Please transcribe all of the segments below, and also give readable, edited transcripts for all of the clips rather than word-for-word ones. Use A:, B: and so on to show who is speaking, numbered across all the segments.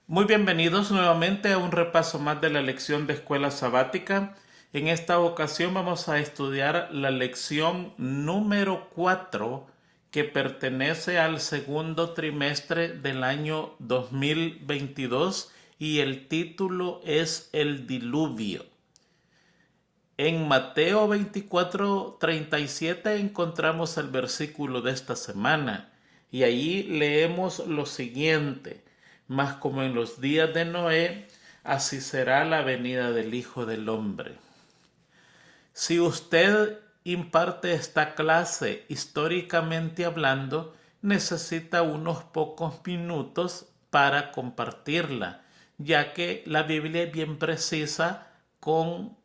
A: Muy bienvenidos nuevamente a un repaso más de la lección de escuela sabática. En esta ocasión vamos a estudiar la lección número 4 que pertenece al segundo trimestre del año 2022 y el título es El diluvio. En Mateo 24:37 encontramos el versículo de esta semana y allí leemos lo siguiente: mas como en los días de Noé, así será la venida del Hijo del Hombre. Si usted imparte esta clase históricamente hablando, necesita unos pocos minutos para compartirla, ya que la Biblia es bien precisa con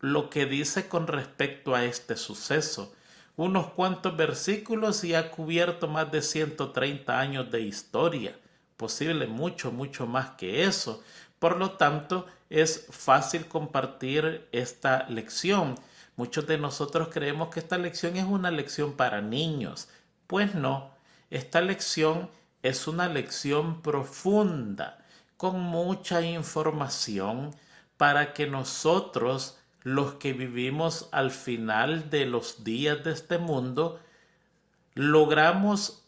A: lo que dice con respecto a este suceso. Unos cuantos versículos y ha cubierto más de 130 años de historia, posible mucho, mucho más que eso. Por lo tanto, es fácil compartir esta lección. Muchos de nosotros creemos que esta lección es una lección para niños. Pues no, esta lección es una lección profunda, con mucha información para que nosotros, los que vivimos al final de los días de este mundo, logremos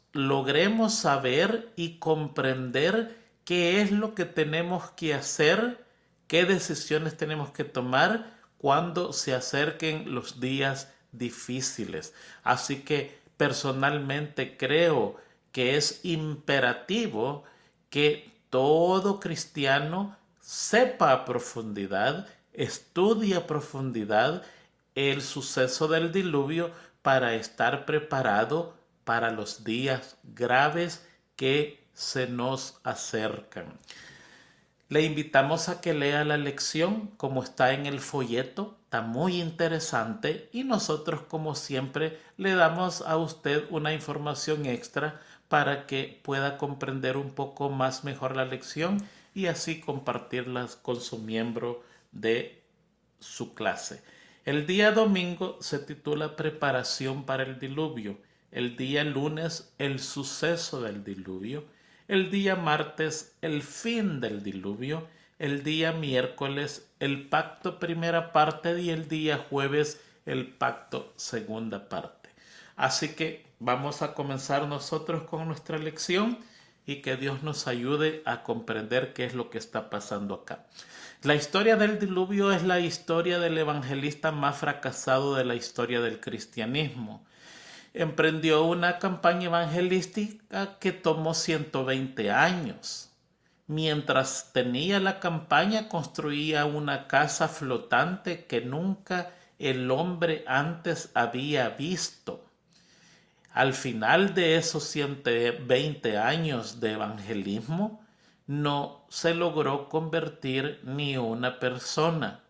A: saber y comprender qué es lo que tenemos que hacer, qué decisiones tenemos que tomar cuando se acerquen los días difíciles. Así que personalmente creo que es imperativo que todo cristiano sepa a profundidad, estudie a profundidad el suceso del diluvio para estar preparado para los días graves que se nos acercan. Le invitamos a que lea la lección como está en el folleto, está muy interesante y nosotros como siempre le damos a usted una información extra para que pueda comprender un poco más mejor la lección y así compartirlas con su miembro de su clase. El día domingo se titula Preparación para el diluvio. El día lunes, el suceso del diluvio. El día martes, el fin del diluvio. El día miércoles, el pacto primera parte y el día jueves, el pacto segunda parte. Así que vamos a comenzar nosotros con nuestra lección y que Dios nos ayude a comprender qué es lo que está pasando acá. La historia del diluvio es la historia del evangelista más fracasado de la historia del cristianismo. Emprendió una campaña evangelística que tomó 120 años. Mientras tenía la campaña, construía una casa flotante que nunca el hombre antes había visto. Al final de esos 120 años de evangelismo, no se logró convertir ni una persona.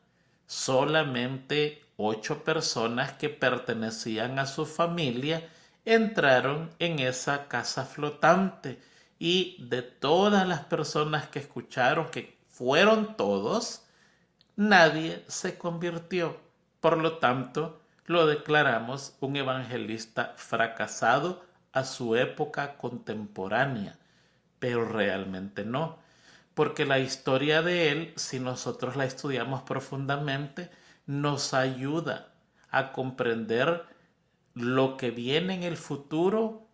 A: Solamente 8 personas que pertenecían a su familia entraron en esa casa flotante. Y de todas las personas que escucharon, que fueron todos, nadie se convirtió. Por lo tanto, lo declaramos un evangelista fracasado a su época contemporánea, pero realmente no, porque la historia de él, si nosotros la estudiamos profundamente, nos ayuda a comprender lo que viene en el futuro,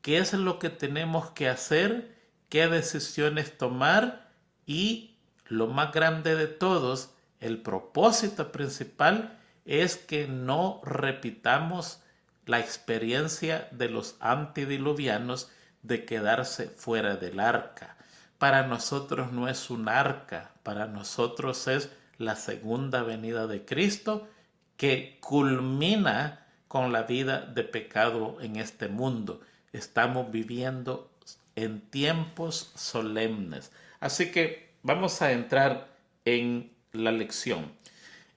A: qué es lo que tenemos que hacer, qué decisiones tomar y, lo más grande de todos, el propósito principal es que no repitamos la experiencia de los antediluvianos de quedarse fuera del arca. Para nosotros no es un arca, para nosotros es la segunda venida de Cristo que culmina con la vida de pecado en este mundo. Estamos viviendo en tiempos solemnes. Así que vamos a entrar en la lección.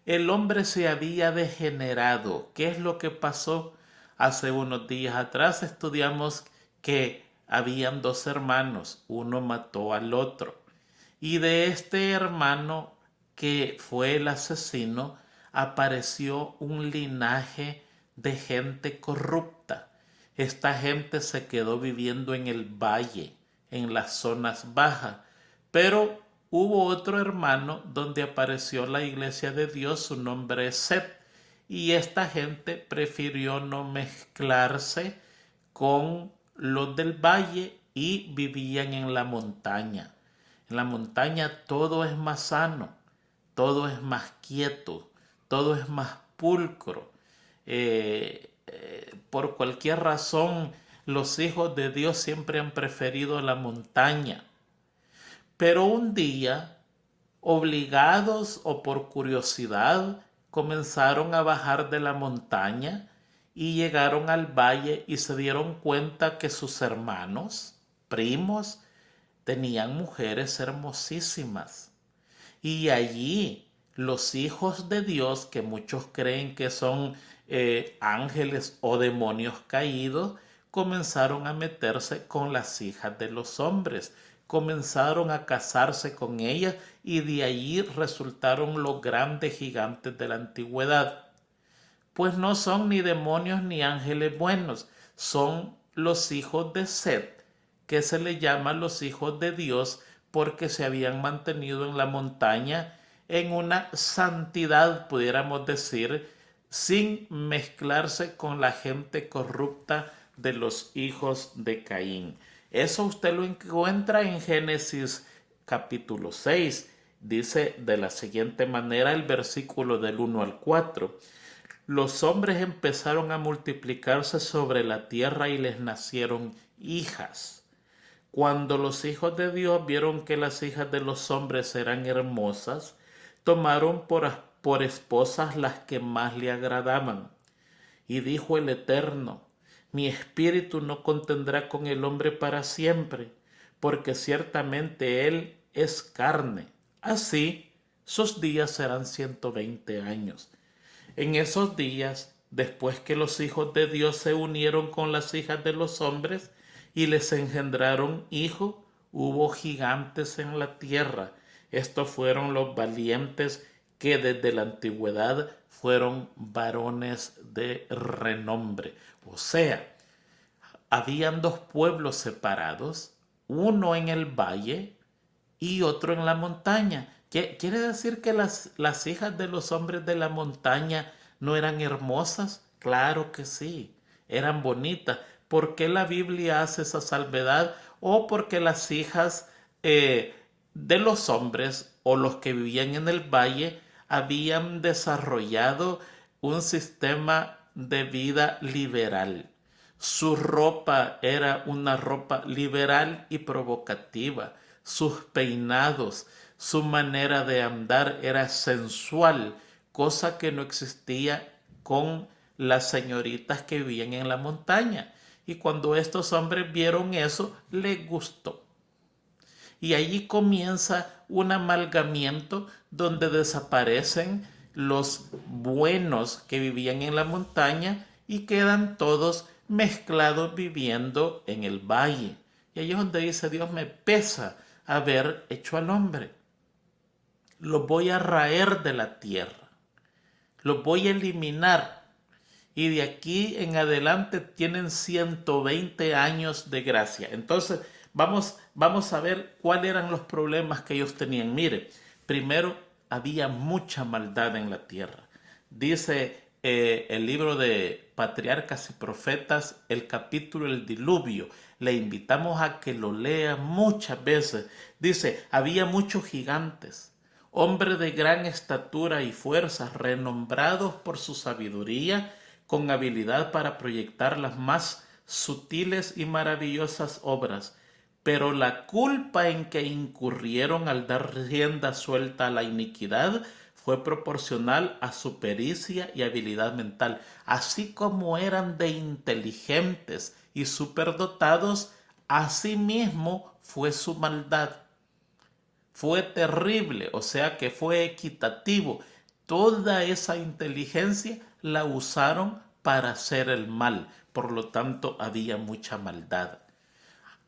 A: El hombre se había degenerado. ¿Qué es lo que pasó? Hace unos días atrás estudiamos que habían 2 hermanos, uno mató al otro. Y de este hermano que fue el asesino, apareció un linaje de gente corrupta. Esta gente se quedó viviendo en el valle, en las zonas bajas, Pero hubo otro hermano donde apareció la iglesia de Dios, su nombre es Set, y esta gente prefirió no mezclarse con los del valle y vivían en la montaña. En la montaña todo es más sano, todo es más quieto, todo es más pulcro. Por cualquier razón, los hijos de Dios siempre han preferido la montaña. Pero un día, obligados o por curiosidad, comenzaron a bajar de la montaña y llegaron al valle y se dieron cuenta que sus hermanos, primos, tenían mujeres hermosísimas. Y allí los hijos de Dios, que muchos creen que son ángeles o demonios caídos, comenzaron a meterse con las hijas de los hombres, comenzaron a casarse con ellas y de allí resultaron los grandes gigantes de la antigüedad. Pues no son ni demonios ni ángeles buenos, son los hijos de Set, que se le llama los hijos de Dios porque se habían mantenido en la montaña en una santidad, pudiéramos decir, sin mezclarse con la gente corrupta de los hijos de Caín. Eso usted lo encuentra en Génesis capítulo 6. Dice de la siguiente manera el versículo del 1 al 4. Los hombres empezaron a multiplicarse sobre la tierra y les nacieron hijas. Cuando los hijos de Dios vieron que las hijas de los hombres eran hermosas, tomaron por esposas las que más le agradaban. Y dijo el Eterno: mi espíritu no contendrá con el hombre para siempre, porque ciertamente él es carne. Así, sus días serán 120 años. En esos días, después que los hijos de Dios se unieron con las hijas de los hombres y les engendraron hijos, hubo gigantes en la tierra. Estos fueron los valientes que desde la antigüedad fueron varones de renombre. O sea, habían dos pueblos separados, uno en el valle y otro en la montaña. ¿Quiere decir que las hijas de los hombres de la montaña no eran hermosas? Claro que sí, eran bonitas. ¿Por qué la Biblia hace esa salvedad? O porque las hijas de los hombres o los que vivían en el valle habían desarrollado un sistema de vida liberal. Su ropa era una ropa liberal y provocativa. Sus peinados, su manera de andar era sensual, cosa que no existía con las señoritas que vivían en la montaña. Y cuando estos hombres vieron eso, les gustó. Y allí comienza un amalgamiento donde desaparecen los buenos que vivían en la montaña y quedan todos mezclados viviendo en el valle. Y allí es donde dice Dios: me pesa haber hecho al hombre. Los voy a raer de la tierra. Los voy a eliminar. Y de aquí en adelante tienen 120 años de gracia. Entonces, vamos a ver cuáles eran los problemas que ellos tenían. Mire, primero, había mucha maldad en la tierra. Dice el libro de Patriarcas y Profetas, el capítulo El Diluvio. Le invitamos a que lo lea muchas veces. Dice: había muchos gigantes, hombres de gran estatura y fuerza, renombrados por su sabiduría, con habilidad para proyectar las más sutiles y maravillosas obras. Pero la culpa en que incurrieron al dar rienda suelta a la iniquidad fue proporcional a su pericia y habilidad mental. Así como eran de inteligentes y superdotados, asimismo fue su maldad. Fue terrible, o sea que fue equitativo. Toda esa inteligencia la usaron para hacer el mal. Por lo tanto, había mucha maldad.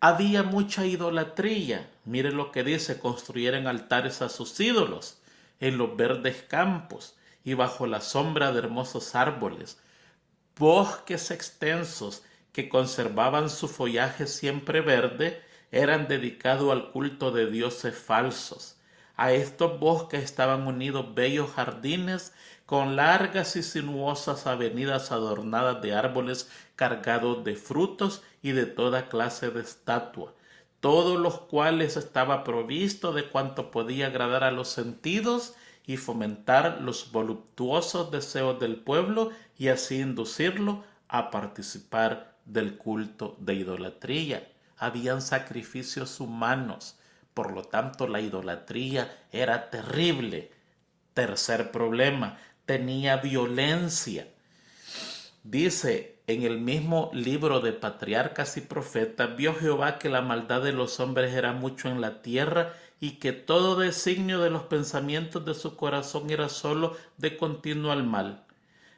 A: Había mucha idolatría. Mire lo que dice: construyeron altares a sus ídolos en los verdes campos y bajo la sombra de hermosos árboles. Bosques extensos que conservaban su follaje siempre verde eran dedicados al culto de dioses falsos. A estos bosques estaban unidos bellos jardines con largas y sinuosas avenidas adornadas de árboles cargados de frutos y de toda clase de estatuas, todos los cuales estaba provisto de cuanto podía agradar a los sentidos y fomentar los voluptuosos deseos del pueblo y así inducirlo a participar del culto de idolatría. Habían sacrificios humanos, por lo tanto la idolatría era terrible. Tercer problema, tenía violencia. Dice en el mismo libro de Patriarcas y Profetas: vio Jehová que la maldad de los hombres era mucho en la tierra, y que todo designio de los pensamientos de su corazón era solo de continuo al mal.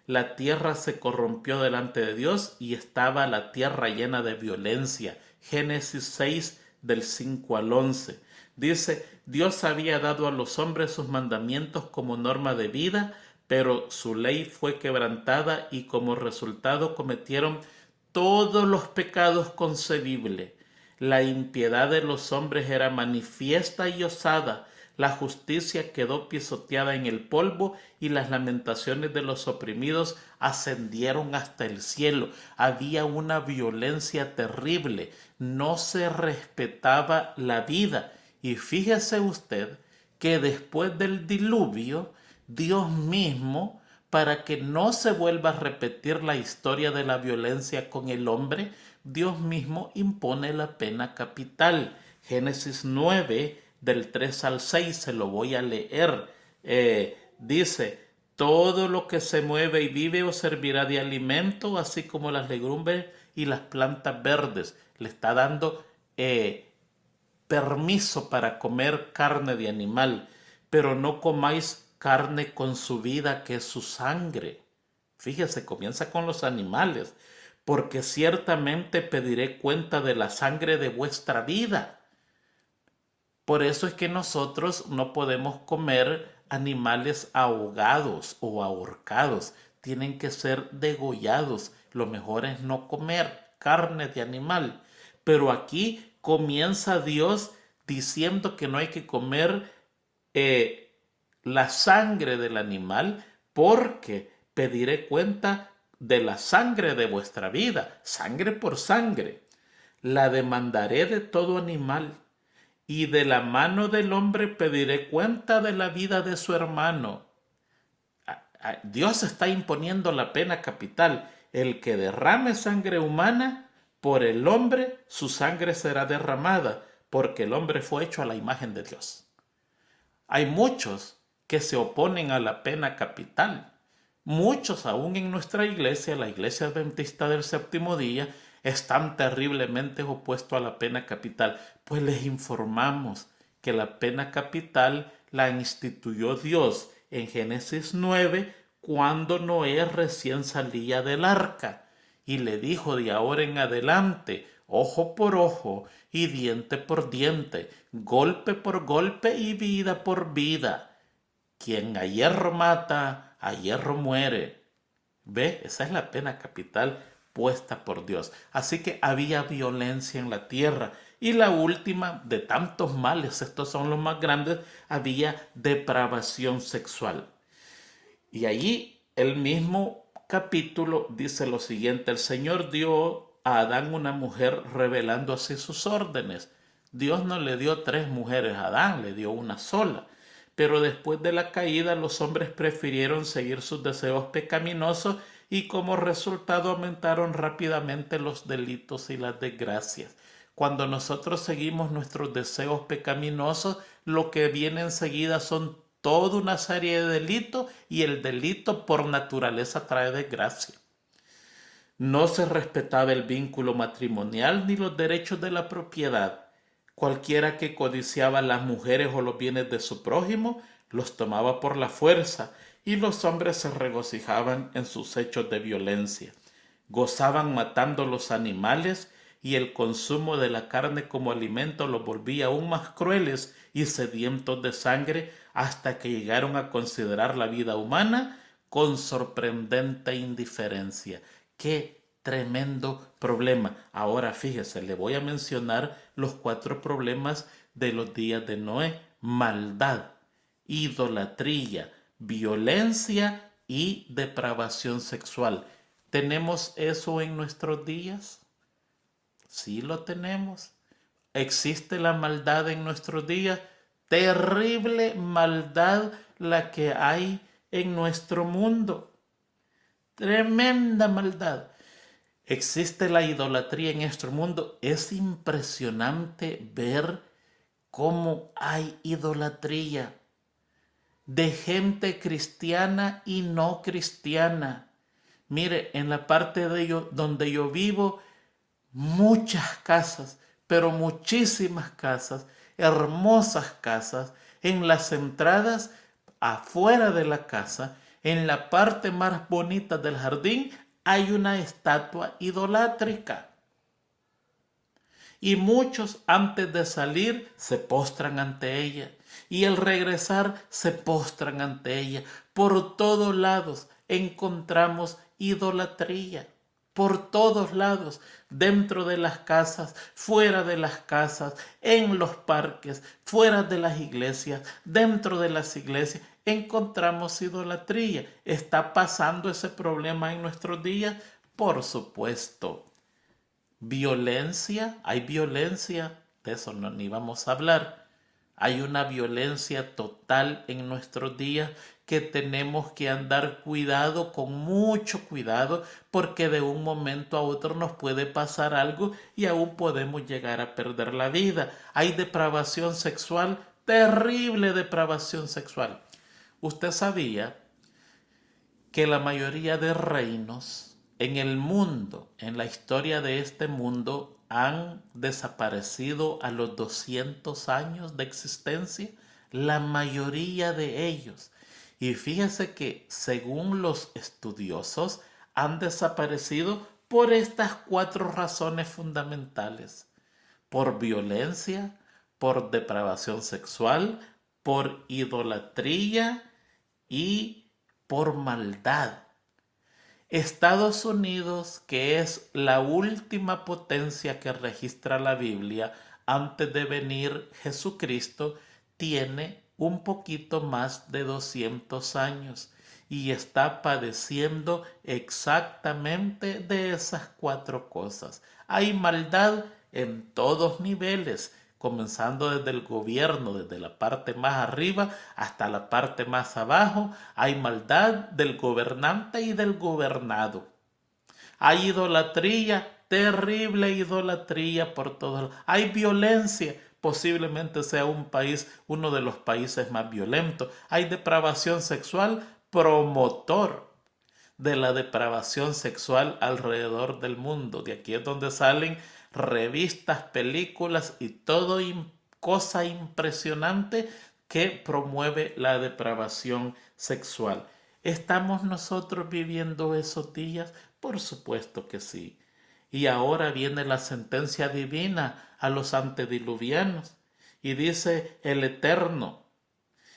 A: La tierra se corrompió delante de Dios y estaba la tierra llena de violencia. Génesis 6 del 5 al 11. Dice: Dios había dado a los hombres sus mandamientos como norma de vida, pero su ley fue quebrantada y como resultado cometieron todos los pecados concebibles. La impiedad de los hombres era manifiesta y osada, la justicia quedó pisoteada en el polvo y las lamentaciones de los oprimidos ascendieron hasta el cielo. Había una violencia terrible, no se respetaba la vida. Y fíjese usted que después del diluvio, Dios mismo, para que no se vuelva a repetir la historia de la violencia con el hombre, Dios mismo impone la pena capital. Génesis 9, del 3 al 6, se lo voy a leer. Dice: todo lo que se mueve y vive os servirá de alimento, así como las legumbres y las plantas verdes. Le está dando permiso para comer carne de animal, pero no comáis carne con su vida, que es su sangre. Fíjese, comienza con los animales, porque ciertamente pediré cuenta de la sangre de vuestra vida. Por eso es que nosotros no podemos comer animales ahogados o ahorcados. Tienen que ser degollados. Lo mejor es no comer carne de animal. Pero aquí comienza Dios diciendo que no hay que comer la sangre del animal, porque pediré cuenta de la sangre de vuestra vida, sangre por sangre. La demandaré de todo animal, y de la mano del hombre pediré cuenta de la vida de su hermano. Dios está imponiendo la pena capital. El que derrame sangre humana, por el hombre su sangre será derramada, porque el hombre fue hecho a la imagen de Dios. Hay muchos que se oponen a la pena capital. Muchos aún en nuestra iglesia, la iglesia adventista del séptimo día, están terriblemente opuestos a la pena capital. Pues les informamos que la pena capital la instituyó Dios en Génesis 9, cuando Noé recién salía del arca, y le dijo: de ahora en adelante, ojo por ojo y diente por diente, golpe por golpe y vida por vida. Quien a hierro mata, a hierro muere. ¿Ve? Esa es la pena capital puesta por Dios. Así que había violencia en la tierra. Y la última de tantos males, estos son los más grandes, había depravación sexual. Y allí el mismo capítulo dice lo siguiente: el Señor dio a Adán una mujer, revelando así sus órdenes. Dios no le dio 3 mujeres a Adán, le dio una sola. Pero después de la caída, los hombres prefirieron seguir sus deseos pecaminosos, y como resultado aumentaron rápidamente los delitos y las desgracias. Cuando nosotros seguimos nuestros deseos pecaminosos, lo que viene enseguida son toda una serie de delitos, y el delito por naturaleza trae desgracia. No se respetaba el vínculo matrimonial ni los derechos de la propiedad. Cualquiera que codiciaba las mujeres o los bienes de su prójimo los tomaba por la fuerza, y los hombres se regocijaban en sus hechos de violencia. Gozaban matando los animales, y el consumo de la carne como alimento los volvía aún más crueles y sedientos de sangre, hasta que llegaron a considerar la vida humana con sorprendente indiferencia. ¡Qué tremendo problema. Ahora fíjese, le voy a mencionar los 4 problemas de los días de Noé: maldad, idolatría, violencia y depravación sexual. ¿Tenemos eso en nuestros días? Sí lo tenemos. ¿Existe la maldad en nuestros días? Terrible maldad la que hay en nuestro mundo. Tremenda maldad. Existe la idolatría en nuestro mundo. Es impresionante ver cómo hay idolatría de gente cristiana y no cristiana. Mire, en la parte donde yo vivo, muchas casas, pero muchísimas casas, hermosas casas, en las entradas, afuera de la casa, en la parte más bonita del jardín, hay una estatua idolátrica. Y muchos antes de salir se postran ante ella. Y al regresar se postran ante ella. Por todos lados encontramos idolatría. Por todos lados, dentro de las casas, fuera de las casas, en los parques, fuera de las iglesias, dentro de las iglesias, encontramos idolatría. ¿Está pasando ese problema en nuestros días? Por supuesto. Violencia, hay violencia, de eso no, ni vamos a hablar. Hay una violencia total en nuestros días que tenemos que andar cuidado, con mucho cuidado, porque de un momento a otro nos puede pasar algo y aún podemos llegar a perder la vida. Hay depravación sexual, terrible depravación sexual. ¿Usted sabía que la mayoría de reinos en el mundo, en la historia de este mundo, han desaparecido a los 200 años de existencia? La mayoría de ellos. Y fíjese que según los estudiosos han desaparecido por estas 4 razones fundamentales: por violencia, por depravación sexual, por idolatría y por maldad. Estados Unidos, que es la última potencia que registra la Biblia antes de venir Jesucristo, tiene un poquito más de 200 años y está padeciendo exactamente de esas 4 cosas. Hay maldad en todos niveles, comenzando desde el gobierno, desde la parte más arriba hasta la parte más abajo. Hay maldad del gobernante y del gobernado. Hay idolatría, terrible idolatría por todos lados. Hay violencia, posiblemente sea uno de los países más violentos. Hay depravación sexual, promotor de la depravación sexual alrededor del mundo. De aquí es donde salen revistas, películas y todo cosa impresionante que promueve la depravación sexual. ¿Estamos nosotros viviendo esos días? Por supuesto que sí. Y ahora viene la sentencia divina a los antediluvianos. Y dice el Eterno,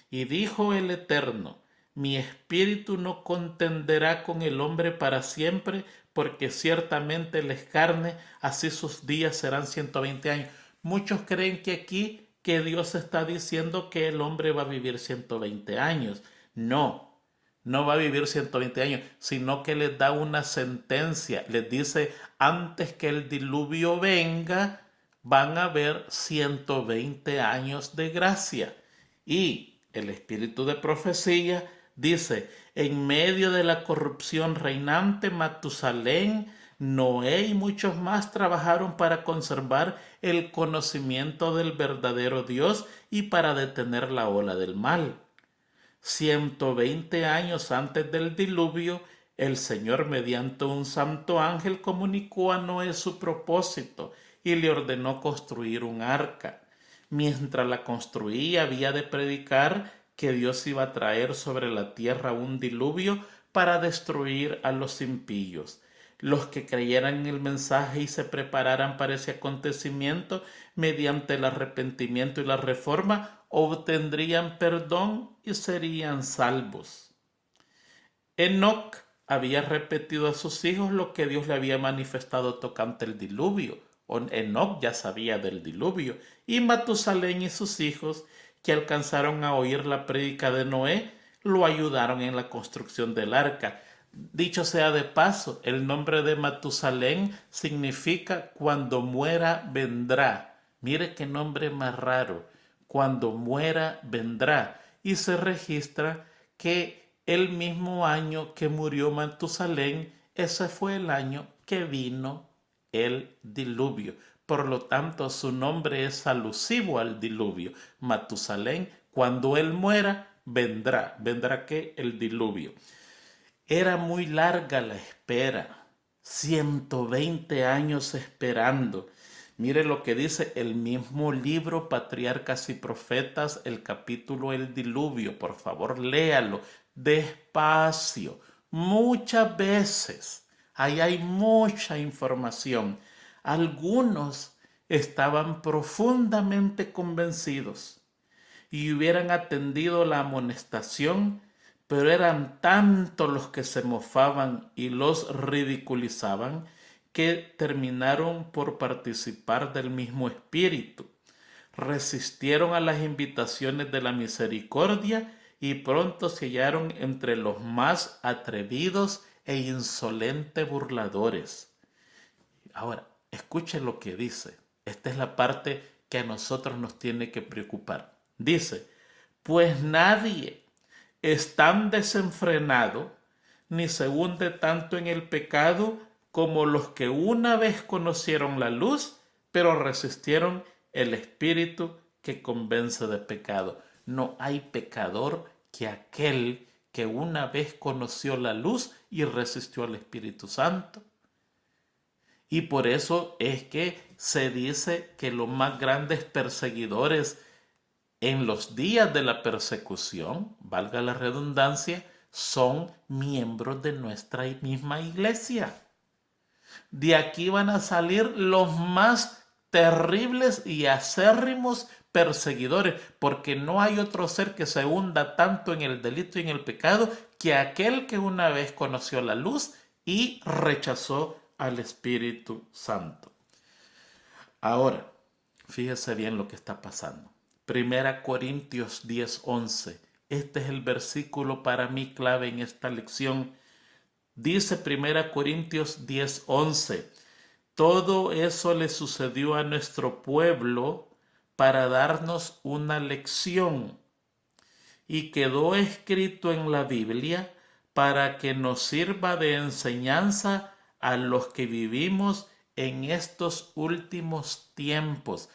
A: y dijo el Eterno: mi espíritu no contenderá con el hombre para siempre, porque ciertamente él es carne, así sus días serán 120 años. Muchos creen que aquí que Dios está diciendo que el hombre va a vivir 120 años. No, no va a vivir 120 años, sino que les da una sentencia. Les dice, antes que el diluvio venga, van a haber 120 años de gracia. Y el espíritu de profecía dice, en medio de la corrupción reinante, Matusalén, Noé y muchos más trabajaron para conservar el conocimiento del verdadero Dios y para detener la ola del mal. 120 años antes del diluvio, el Señor mediante un santo ángel comunicó a Noé su propósito y le ordenó construir un arca. Mientras la construía, había de predicar que Dios iba a traer sobre la tierra un diluvio para destruir a los impíos. Los que creyeran en el mensaje y se prepararan para ese acontecimiento mediante el arrepentimiento y la reforma obtendrían perdón y serían salvos. Enoc había repetido a sus hijos lo que Dios le había manifestado tocante el diluvio. Enoc ya sabía del diluvio, y Matusalén y sus hijos, que alcanzaron a oír la prédica de Noé, lo ayudaron en la construcción del arca. Dicho sea de paso, el nombre de Matusalén significa cuando muera vendrá. Mire qué nombre más raro. Cuando muera vendrá. Y se registra que el mismo año que murió Matusalén, ese fue el año que vino el diluvio. Por lo tanto, su nombre es alusivo al diluvio. Matusalén, cuando él muera, vendrá. ¿Vendrá qué? El diluvio. Era muy larga la espera, 120 años esperando. Mire lo que dice el mismo libro Patriarcas y Profetas, el capítulo El Diluvio. Por favor, léalo despacio, muchas veces. Ahí hay mucha información. Algunos estaban profundamente convencidos y hubieran atendido la amonestación, pero eran tantos los que se mofaban y los ridiculizaban que terminaron por participar del mismo espíritu. Resistieron a las invitaciones de la misericordia y pronto se hallaron entre los más atrevidos e insolentes burladores. Ahora, escuchen lo que dice. Esta es la parte que a nosotros nos tiene que preocupar. Dice, pues nadie es tan desenfrenado ni se hunde tanto en el pecado como los que una vez conocieron la luz, pero resistieron el espíritu que convence de pecado. No hay pecador que aquel que una vez conoció la luz y resistió al Espíritu Santo. Y por eso es que se dice que los más grandes perseguidores en los días de la persecución, valga la redundancia, son miembros de nuestra misma iglesia. De aquí van a salir los más terribles y acérrimos perseguidores, porque no hay otro ser que se hunda tanto en el delito y en el pecado que aquel que una vez conoció la luz y rechazó al Espíritu Santo. Ahora, fíjese bien lo que está pasando. 1 Corintios 10:11. Este es el versículo para mí clave en esta lección. Dice 1 Corintios 10:11. Todo eso le sucedió a nuestro pueblo para darnos una lección. Y quedó escrito en la Biblia para que nos sirva de enseñanza a los que vivimos en estos últimos tiempos.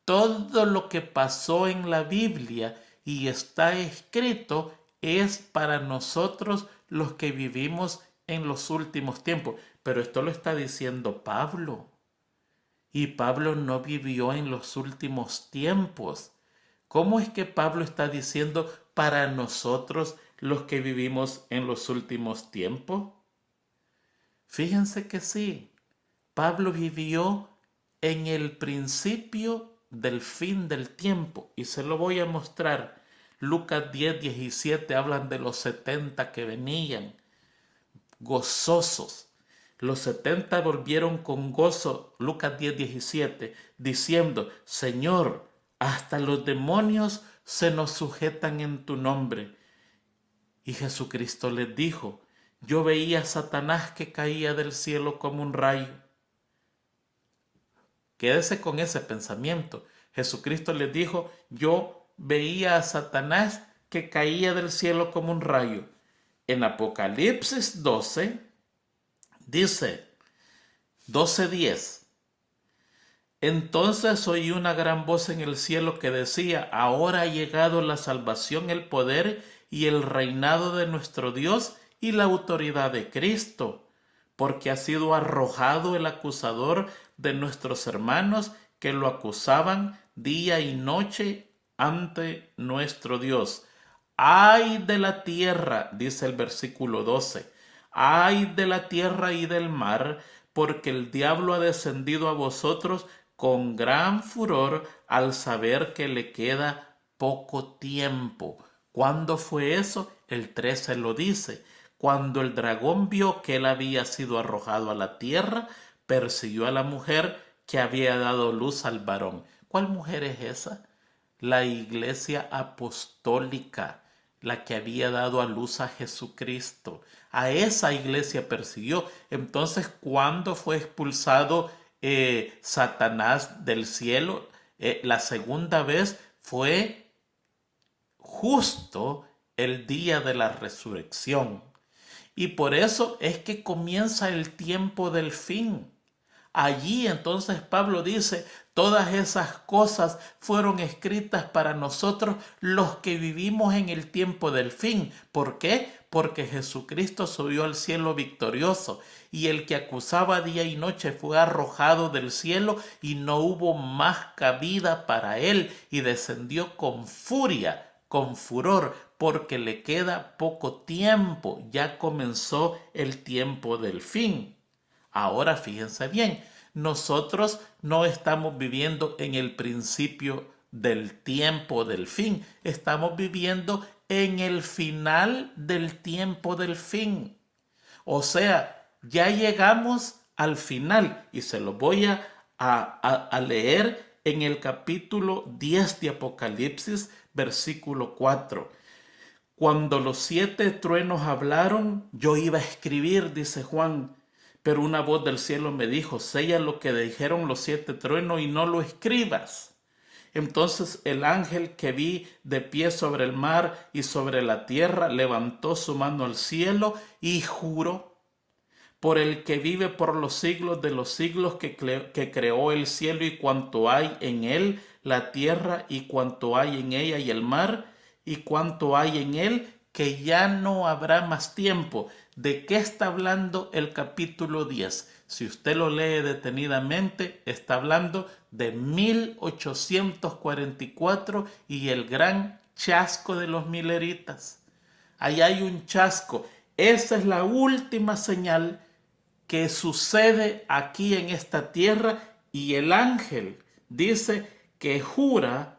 A: Todo lo que pasó en la Biblia y está escrito es para nosotros los que vivimos en los últimos tiempos. Pero esto lo está diciendo Pablo. Y Pablo no vivió en los últimos tiempos. ¿Cómo es que Pablo está diciendo para nosotros los que vivimos en los últimos tiempos? Fíjense que sí. Pablo vivió en el principio del fin del tiempo, y se lo voy a mostrar. Lucas 10:17 hablan de los 70 que venían gozosos. Los 70 volvieron con gozo, Lucas 10:17, diciendo, Señor, hasta los demonios se nos sujetan en tu nombre. Y Jesucristo les dijo, yo veía a Satanás que caía del cielo como un rayo. Quédese con ese pensamiento. Jesucristo les dijo, yo veía a Satanás que caía del cielo como un rayo. En Apocalipsis 12, dice 12:10. Entonces oí una gran voz en el cielo que decía, ahora ha llegado la salvación, el poder y el reinado de nuestro Dios y la autoridad de Cristo, porque ha sido arrojado el acusador de nuestros hermanos que lo acusaban día y noche ante nuestro Dios. ¡Ay de la tierra!, dice el versículo 12, ¡ay de la tierra y del mar! Porque el diablo ha descendido a vosotros con gran furor al saber que le queda poco tiempo. ¿Cuándo fue eso? El 13 lo dice. Cuando el dragón vio que él había sido arrojado a la tierra, persiguió a la mujer que había dado luz al varón. ¿Cuál mujer es esa? La iglesia apostólica, la que había dado a luz a Jesucristo. A esa iglesia persiguió. Entonces, ¿cuándo fue expulsado Satanás del cielo? La segunda vez fue justo el día de la resurrección. Y por eso es que comienza el tiempo del fin. Allí entonces Pablo dice, todas esas cosas fueron escritas para nosotros los que vivimos en el tiempo del fin. ¿Por qué? Porque Jesucristo subió al cielo victorioso y el que acusaba día y noche fue arrojado del cielo y no hubo más cabida para él y descendió con furia, con furor, porque le queda poco tiempo, ya comenzó el tiempo del fin. Ahora fíjense bien, nosotros no estamos viviendo en el principio del tiempo del fin, estamos viviendo en el final del tiempo del fin. O sea, ya llegamos al final y se lo voy a leer en el capítulo 10 de Apocalipsis, versículo 4. Cuando los 7 truenos hablaron, yo iba a escribir, dice Juan, pero una voz del cielo me dijo, sella lo que dijeron los 7 truenos y no lo escribas. Entonces el ángel que vi de pie sobre el mar y sobre la tierra levantó su mano al cielo y juró por el que vive por los siglos de los siglos que creó el cielo y cuanto hay en él, la tierra y cuanto hay en ella y el mar y cuanto hay en él, que ya no habrá más tiempo. ¿De qué está hablando el capítulo 10? Si usted lo lee detenidamente, está hablando de 1844 y el gran chasco de los mileritas. Ahí hay un chasco. Esa es la última señal que sucede aquí en esta tierra y el ángel dice que jura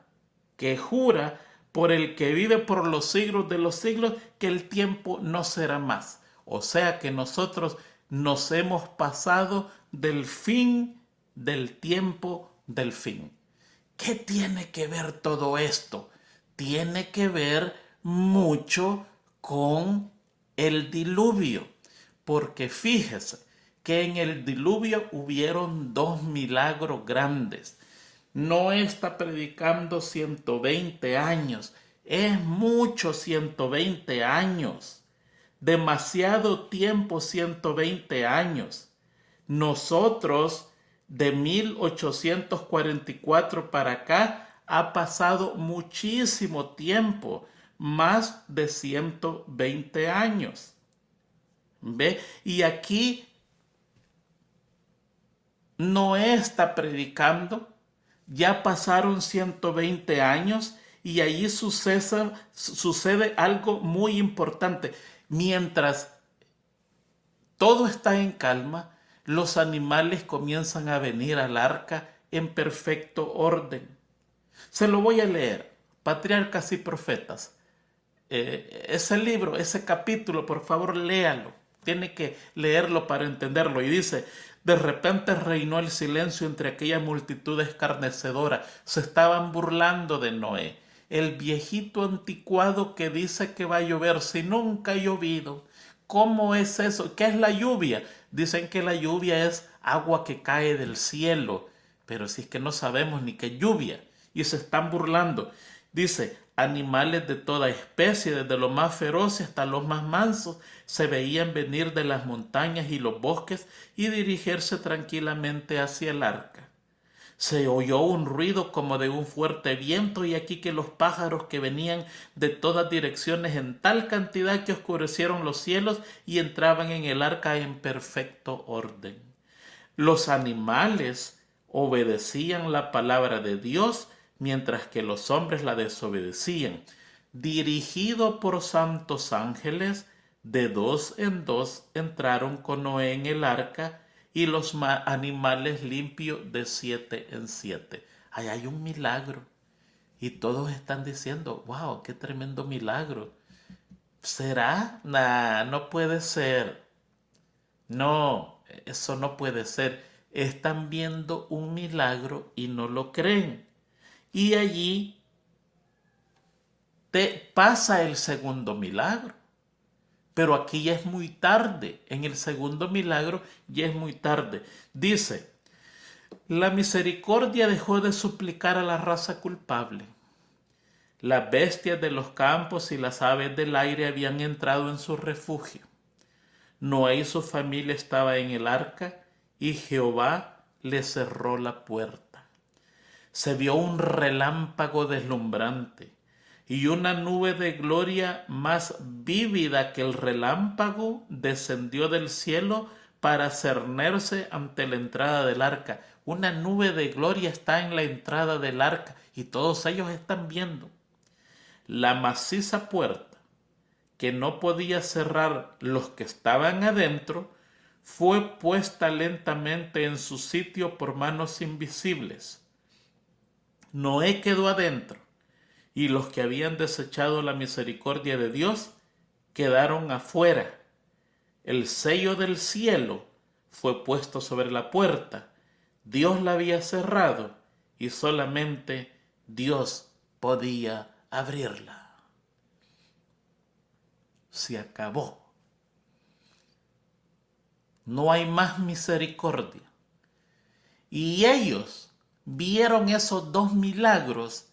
A: por el que vive por los siglos de los siglos que el tiempo no será más. O sea que nosotros nos hemos pasado del fin del tiempo del fin. ¿Qué tiene que ver todo esto? Tiene que ver mucho con el diluvio, porque fíjese que en el diluvio hubieron 2 milagros grandes. No está predicando 120 años, es mucho 120 años, demasiado tiempo 120 años. Nosotros de 1844 para acá ha pasado muchísimo tiempo, más de 120 años. ¿Ve? Y aquí Noé está predicando, ya pasaron 120 años y allí sucede algo muy importante. Mientras todo está en calma, los animales comienzan a venir al arca en perfecto orden. Se lo voy a leer, Patriarcas y Profetas. Ese libro, ese capítulo, por favor, léalo. Tiene que leerlo para entenderlo. Y dice, de repente reinó el silencio entre aquella multitud escarnecedora. Se estaban burlando de Noé, el viejito anticuado que dice que va a llover si nunca ha llovido. ¿Cómo es eso? ¿Qué es la lluvia? Dicen que la lluvia es agua que cae del cielo, pero si es que no sabemos ni qué lluvia. Y se están burlando. Dice, animales de toda especie, desde los más feroces hasta los más mansos, se veían venir de las montañas y los bosques y dirigirse tranquilamente hacia el arca. Se oyó un ruido como de un fuerte viento y aquí que los pájaros que venían de todas direcciones en tal cantidad que oscurecieron los cielos y entraban en el arca en perfecto orden. Los animales obedecían la palabra de Dios mientras que los hombres la desobedecían. Dirigido por santos ángeles, de 2 en 2 entraron con Noé en el arca y los animales limpios de 7 en 7. Ahí hay un milagro. Y todos están diciendo, wow, qué tremendo milagro. ¿Será? Nah, no puede ser. No, eso no puede ser. Están viendo un milagro y no lo creen. Y allí te pasa el segundo milagro. Pero aquí ya es muy tarde. En el segundo milagro ya es muy tarde. Dice, la misericordia dejó de suplicar a la raza culpable. Las bestias de los campos y las aves del aire habían entrado en su refugio. Noé y su familia estaban en el arca y Jehová le cerró la puerta. Se vio un relámpago deslumbrante y una nube de gloria más vívida que el relámpago descendió del cielo para cernerse ante la entrada del arca. Una nube de gloria está en la entrada del arca y todos ellos están viendo. La maciza puerta que no podía cerrar los que estaban adentro fue puesta lentamente en su sitio por manos invisibles. Noé quedó adentro y los que habían desechado la misericordia de Dios quedaron afuera. El sello del cielo fue puesto sobre la puerta. Dios la había cerrado y solamente Dios podía abrirla. Se acabó. No hay más misericordia. Y ellos vieron esos dos milagros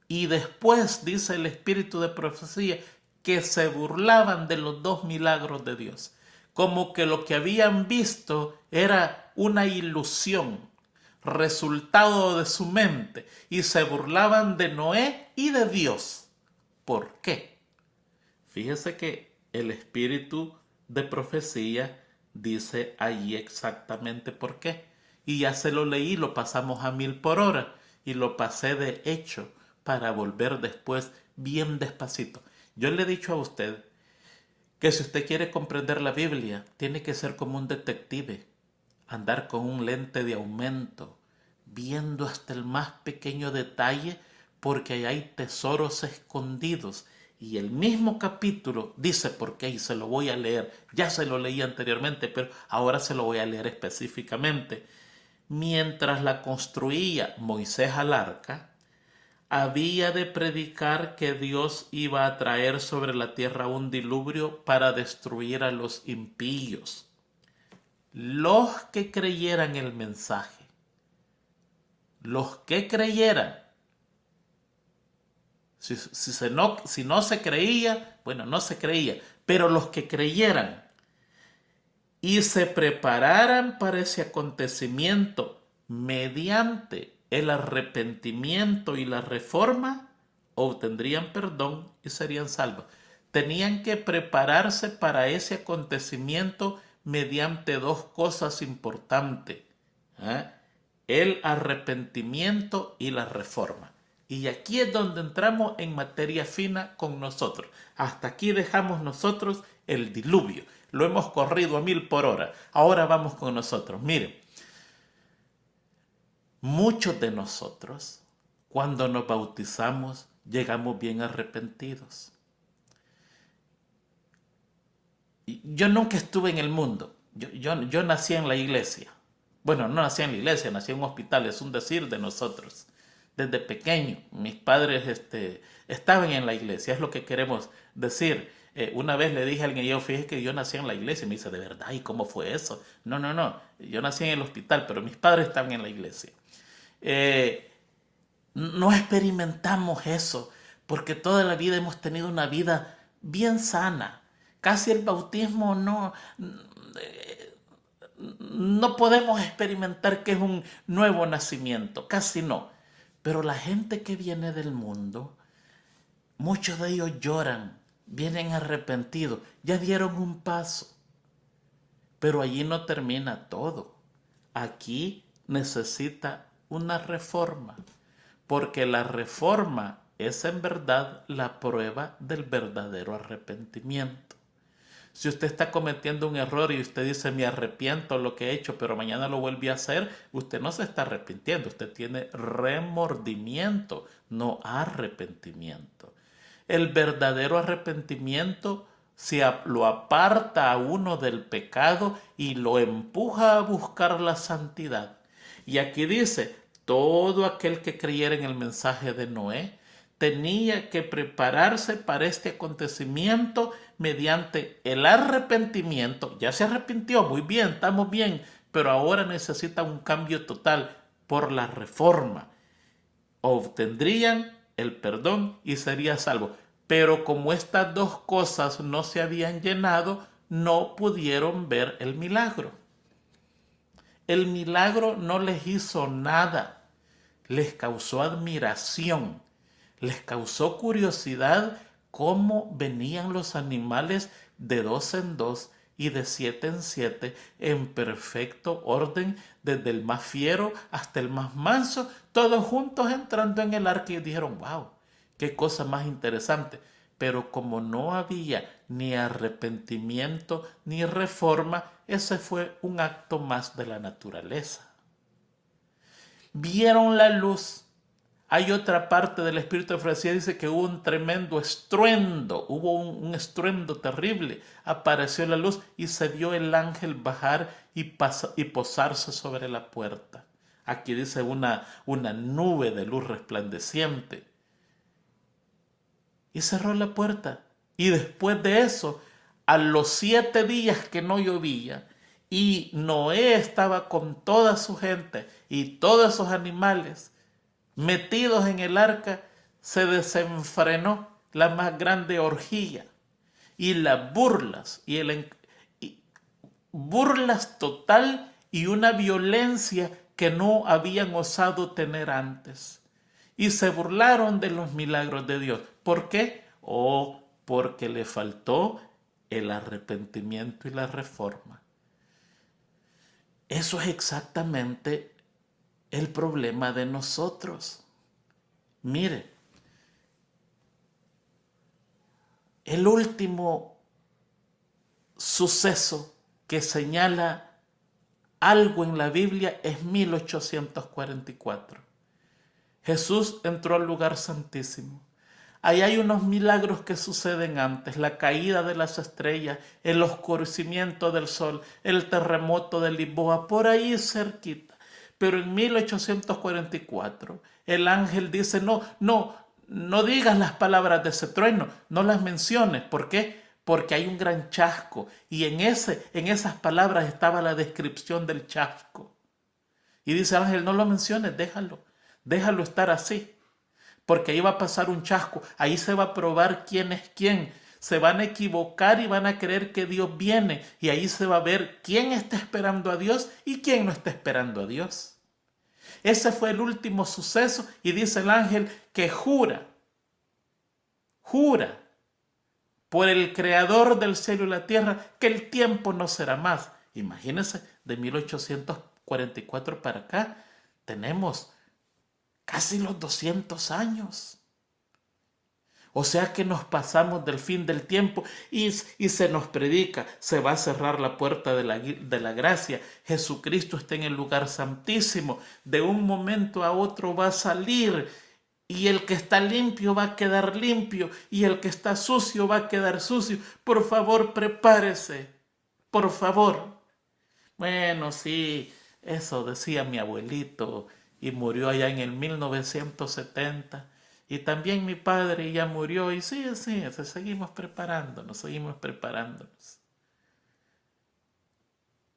A: y después, dice el espíritu de profecía, que se burlaban de los dos milagros de Dios. Como que lo que habían visto era una ilusión, resultado de su mente, y se burlaban de Noé y de Dios. ¿Por qué? Fíjese que el espíritu de profecía dice allí exactamente por qué. Y ya se lo leí, lo pasamos a 1000 por hora y lo pasé de hecho para volver después bien despacito. Yo le he dicho a usted que si usted quiere comprender la Biblia, tiene que ser como un detective, andar con un lente de aumento, viendo hasta el más pequeño detalle, porque ahí hay tesoros escondidos. Y el mismo capítulo dice por qué, y se lo voy a leer. Ya se lo leí anteriormente, pero ahora se lo voy a leer específicamente. Mientras la construía Moisés al arca, había de predicar que Dios iba a traer sobre la tierra un diluvio para destruir a los impíos. Los que creyeran el mensaje, los que creyeran, si no se creía, bueno, no se creía, pero los que creyeran y se prepararan para ese acontecimiento mediante el arrepentimiento y la reforma, obtendrían perdón y serían salvos. Tenían que prepararse para ese acontecimiento mediante dos cosas importantes, ¿eh? El arrepentimiento y la reforma. Y aquí es donde entramos en materia fina con nosotros. Hasta aquí dejamos nosotros el diluvio. Lo hemos corrido a 1000 por hora. Ahora vamos con nosotros. Miren, muchos de nosotros, cuando nos bautizamos, llegamos bien arrepentidos. Yo nunca estuve en el mundo. Yo nací en la iglesia. Bueno, no nací en la iglesia, nací en un hospital, es un decir de nosotros. Desde pequeño, mis padres estaban en la iglesia, es lo que queremos decir. Una vez le dije a alguien, yo fíjese que yo nací en la iglesia, y me dice, ¿de verdad? ¿Y cómo fue eso? No, no, no, yo nací en el hospital, pero mis padres estaban en la iglesia. No experimentamos eso, porque toda la vida hemos tenido una vida bien sana. Casi el bautismo no podemos experimentar que es un nuevo nacimiento, casi no. Pero la gente que viene del mundo, muchos de ellos lloran, vienen arrepentidos, ya dieron un paso. Pero allí no termina todo. Aquí necesita una reforma, porque la reforma es en verdad la prueba del verdadero arrepentimiento. Si usted está cometiendo un error y usted dice, me arrepiento de lo que he hecho, pero mañana lo vuelve a hacer, usted no se está arrepintiendo, usted tiene remordimiento, no arrepentimiento. El verdadero arrepentimiento lo aparta a uno del pecado y lo empuja a buscar la santidad. Y aquí dice, todo aquel que creyera en el mensaje de Noé tenía que prepararse para este acontecimiento mediante el arrepentimiento. Ya se arrepintió, muy bien, estamos bien, pero ahora necesita un cambio total por la reforma. Obtendrían el perdón y sería salvo. Pero como estas dos cosas no se habían llenado, no pudieron ver el milagro. El milagro no les hizo nada, les causó admiración, les causó curiosidad cómo venían los animales de 2 en 2 y de 7 en 7 en perfecto orden, desde el más fiero hasta el más manso, todos juntos entrando en el arca y dijeron, wow, qué cosa más interesante. Pero como no había ni arrepentimiento ni reforma, ese fue un acto más de la naturaleza. Vieron la luz. Hay otra parte del Espíritu de Profecía, dice que hubo un tremendo estruendo, hubo un estruendo terrible. Apareció la luz y se vio el ángel bajar y posarse sobre la puerta. Aquí dice una nube de luz resplandeciente. Y cerró la puerta. Y después de eso, a los 7 días que no llovía, y Noé estaba con toda su gente y todos sus animales metidos en el arca, se desenfrenó la más grande orgía. Y las burlas, burlas total y una violencia que no habían osado tener antes. Y se burlaron de los milagros de Dios. ¿Por qué? Porque le faltó el arrepentimiento y la reforma. Eso es exactamente el problema de nosotros. Mire, el último suceso que señala algo en la Biblia es 1844. Jesús entró al lugar santísimo. Ahí hay unos milagros que suceden antes, la caída de las estrellas, el oscurecimiento del sol, el terremoto de Lisboa, por ahí cerquita. Pero en 1844 el ángel dice, no digas las palabras de ese trueno, no las menciones. ¿Por qué? Porque hay un gran chasco y en esas palabras estaba la descripción del chasco. Y dice el ángel, no lo menciones, déjalo estar así. Porque ahí va a pasar un chasco, ahí se va a probar quién es quién. Se van a equivocar y van a creer que Dios viene. Y ahí se va a ver quién está esperando a Dios y quién no está esperando a Dios. Ese fue el último suceso y dice el ángel que jura por el creador del cielo y la tierra que el tiempo no será más. Imagínense, de 1844 para acá tenemos casi los 200 años. O sea que nos pasamos del fin del tiempo y se nos predica, se va a cerrar la puerta de la gracia. Jesucristo está en el lugar santísimo. De un momento a otro va a salir y el que está limpio va a quedar limpio y el que está sucio va a quedar sucio. Por favor, prepárese. Por favor. Bueno, sí, eso decía mi abuelito y murió allá en el 1970. Y también mi padre ya murió y sí, seguimos preparándonos.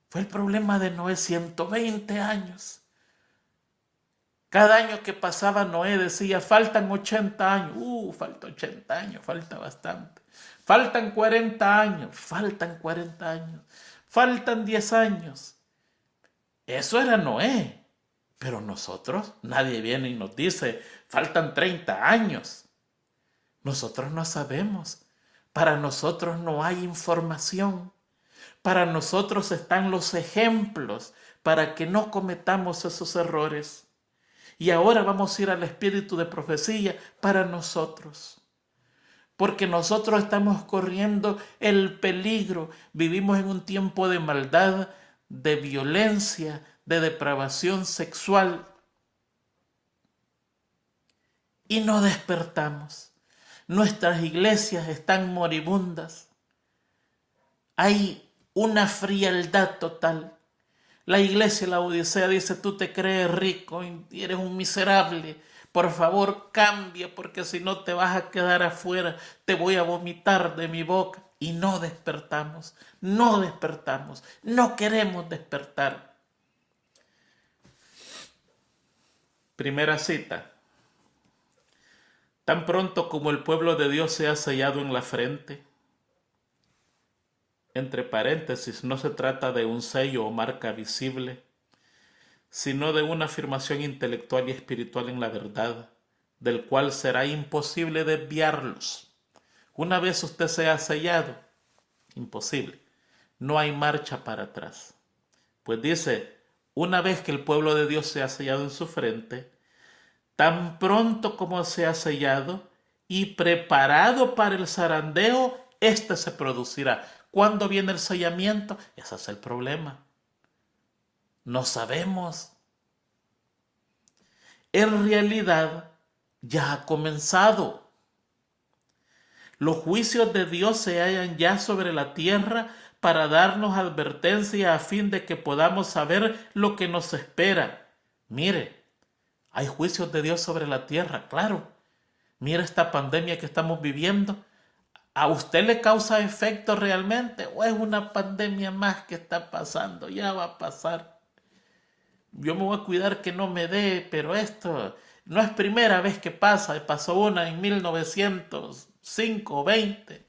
A: Fue el problema de Noé, 120 años. Cada año que pasaba Noé decía, faltan 80 años. Falta 80 años, falta bastante. Faltan 40 años, faltan 40 años. Faltan 10 años. Eso era Noé. Pero nosotros, nadie viene y nos dice, faltan 30 años. Nosotros no sabemos. Para nosotros no hay información. Para nosotros están los ejemplos para que no cometamos esos errores. Y ahora vamos a ir al espíritu de profecía para nosotros. Porque nosotros estamos corriendo el peligro. Vivimos en un tiempo de maldad, de violencia, de depravación sexual y no despertamos. Nuestras iglesias están moribundas. Hay una frialdad total. La iglesia de la Odisea dice, tú te crees rico y eres un miserable. Por favor, cambia, porque si no te vas a quedar afuera. Te voy a vomitar de mi boca. Y no despertamos, no queremos despertar. Primera cita. Tan pronto como el pueblo de Dios sea sellado en la frente, entre paréntesis, no se trata de un sello o marca visible, sino de una afirmación intelectual y espiritual en la verdad, del cual será imposible desviarlos. Una vez usted sea sellado, imposible, no hay marcha para atrás. Pues dice, una vez que el pueblo de Dios sea sellado en su frente, tan pronto como sea sellado y preparado para el zarandeo, éste se producirá. ¿Cuándo viene el sellamiento? Ese es el problema. No sabemos. En realidad, ya ha comenzado. Los juicios de Dios se hallan ya sobre la tierra para darnos advertencia a fin de que podamos saber lo que nos espera. Mire, hay juicios de Dios sobre la tierra, claro. Mira esta pandemia que estamos viviendo. ¿A usted le causa efecto realmente? ¿O es una pandemia más que está pasando? Ya va a pasar. Yo me voy a cuidar que no me dé, pero esto no es primera vez que pasa. Pasó una en 1905 o 20.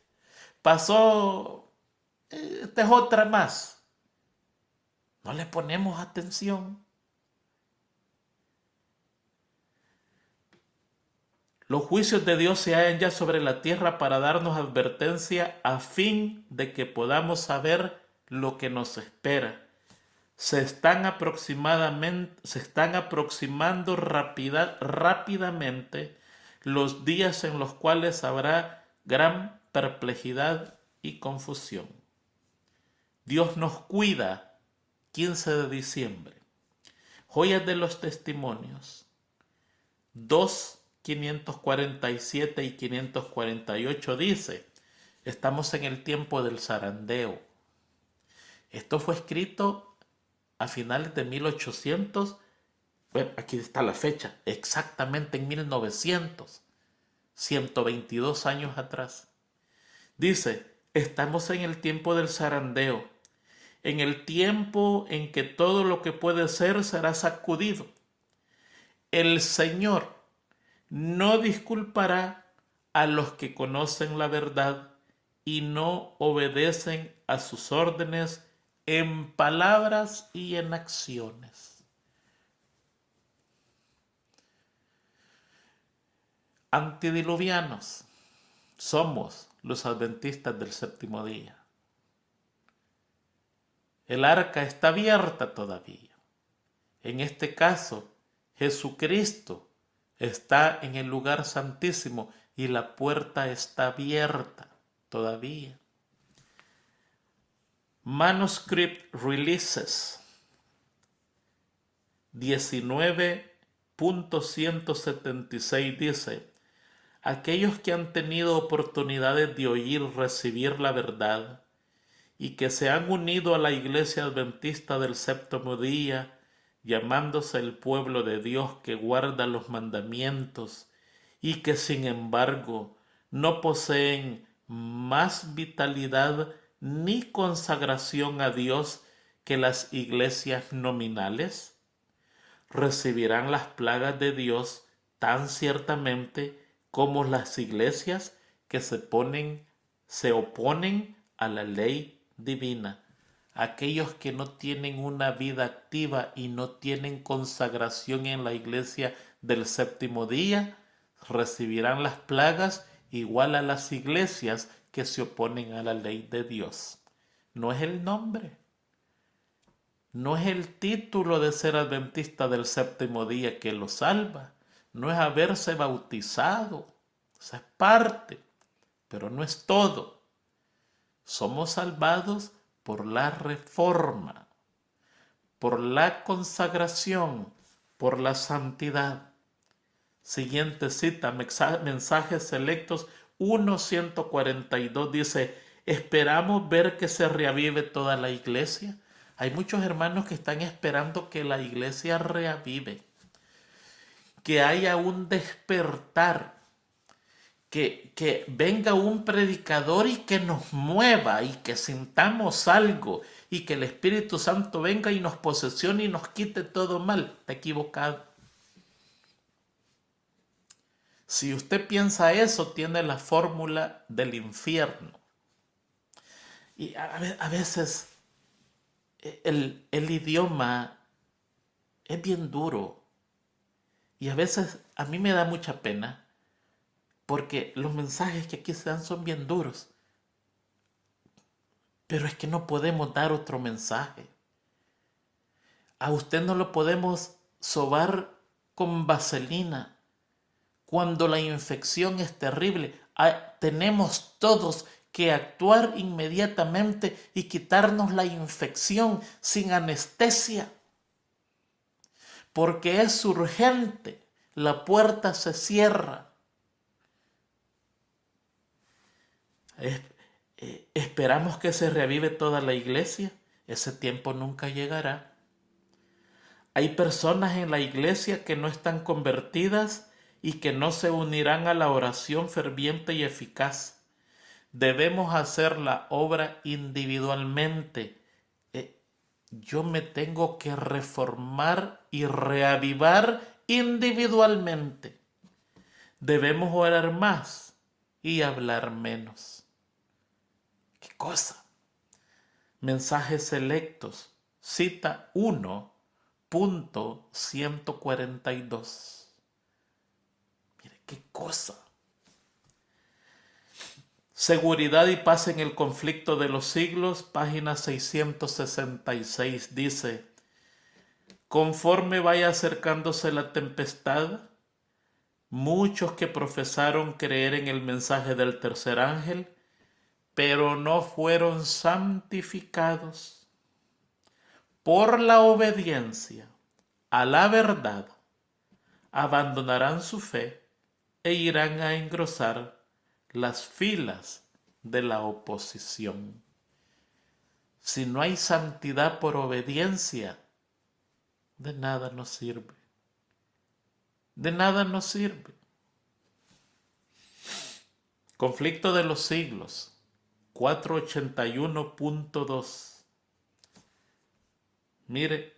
A: Pasó, esta es otra más. No le ponemos atención. Los juicios de Dios se hallan ya sobre la tierra para darnos advertencia a fin de que podamos saber lo que nos espera. Se están aproximando rápidamente los días en los cuales habrá gran perplejidad y confusión. Dios nos cuida. 15 de diciembre. Joyas de los testimonios. 547 y 548 dice, estamos en el tiempo del zarandeo. Esto fue escrito a finales de 1800, bueno, aquí está la fecha, exactamente en 1900, 122 años atrás. Dice, estamos en el tiempo del zarandeo, en el tiempo en que todo lo que puede ser será sacudido. El Señor no disculpará a los que conocen la verdad y no obedecen a sus órdenes en palabras y en acciones. Antidiluvianos somos los adventistas del séptimo día. El arca está abierta todavía. En este caso, Jesucristo está en el lugar santísimo y la puerta está abierta todavía. Manuscript Releases 19.176 dice, aquellos que han tenido oportunidades de oír recibir la verdad y que se han unido a la Iglesia Adventista del Séptimo Día, llamándose el pueblo de Dios que guarda los mandamientos y que sin embargo no poseen más vitalidad ni consagración a Dios que las iglesias nominales, recibirán las plagas de Dios tan ciertamente como las iglesias que se oponen a la ley divina. Aquellos que no tienen una vida activa y no tienen consagración en la iglesia del séptimo día, recibirán las plagas igual a las iglesias que se oponen a la ley de Dios. No es el nombre, no es el título de ser adventista del séptimo día que lo salva, no es haberse bautizado, esa es parte, pero no es todo. Somos salvados por la reforma, por la consagración, por la santidad. Siguiente cita, mensajes selectos 1:142 dice, esperamos ver que se reavive toda la iglesia. Hay muchos hermanos que están esperando que la iglesia reavive, que haya un despertar, que venga un predicador y que nos mueva y que sintamos algo y que el Espíritu Santo venga y nos posesione y nos quite todo mal. Está equivocado. Si usted piensa eso, tiene la fórmula del infierno. Y a veces el idioma es bien duro. Y a veces a mí me da mucha pena porque los mensajes que aquí se dan son bien duros. Pero es que no podemos dar otro mensaje. A usted no lo podemos sobar con vaselina cuando la infección es terrible. Tenemos todos que actuar inmediatamente y quitarnos la infección sin anestesia. Porque es urgente. La puerta se cierra. Esperamos que se reavive toda la iglesia. Ese tiempo nunca llegará. Hay personas en la iglesia que no están convertidas y que no se unirán a la oración ferviente y eficaz. Debemos hacer la obra individualmente. Yo me tengo que reformar y reavivar individualmente. Debemos orar más y hablar menos. ¿Qué cosa? Mensajes selectos. Cita 1.142. Mire, qué cosa. Seguridad y paz en el conflicto de los siglos, página 666, dice, conforme vaya acercándose la tempestad, muchos que profesaron creer en el mensaje del tercer ángel, pero no fueron santificados por la obediencia a la verdad, abandonarán su fe e irán a engrosar las filas de la oposición. Si no hay santidad por obediencia, de nada nos sirve. De nada nos sirve. Conflicto de los siglos, 481.2. Mire,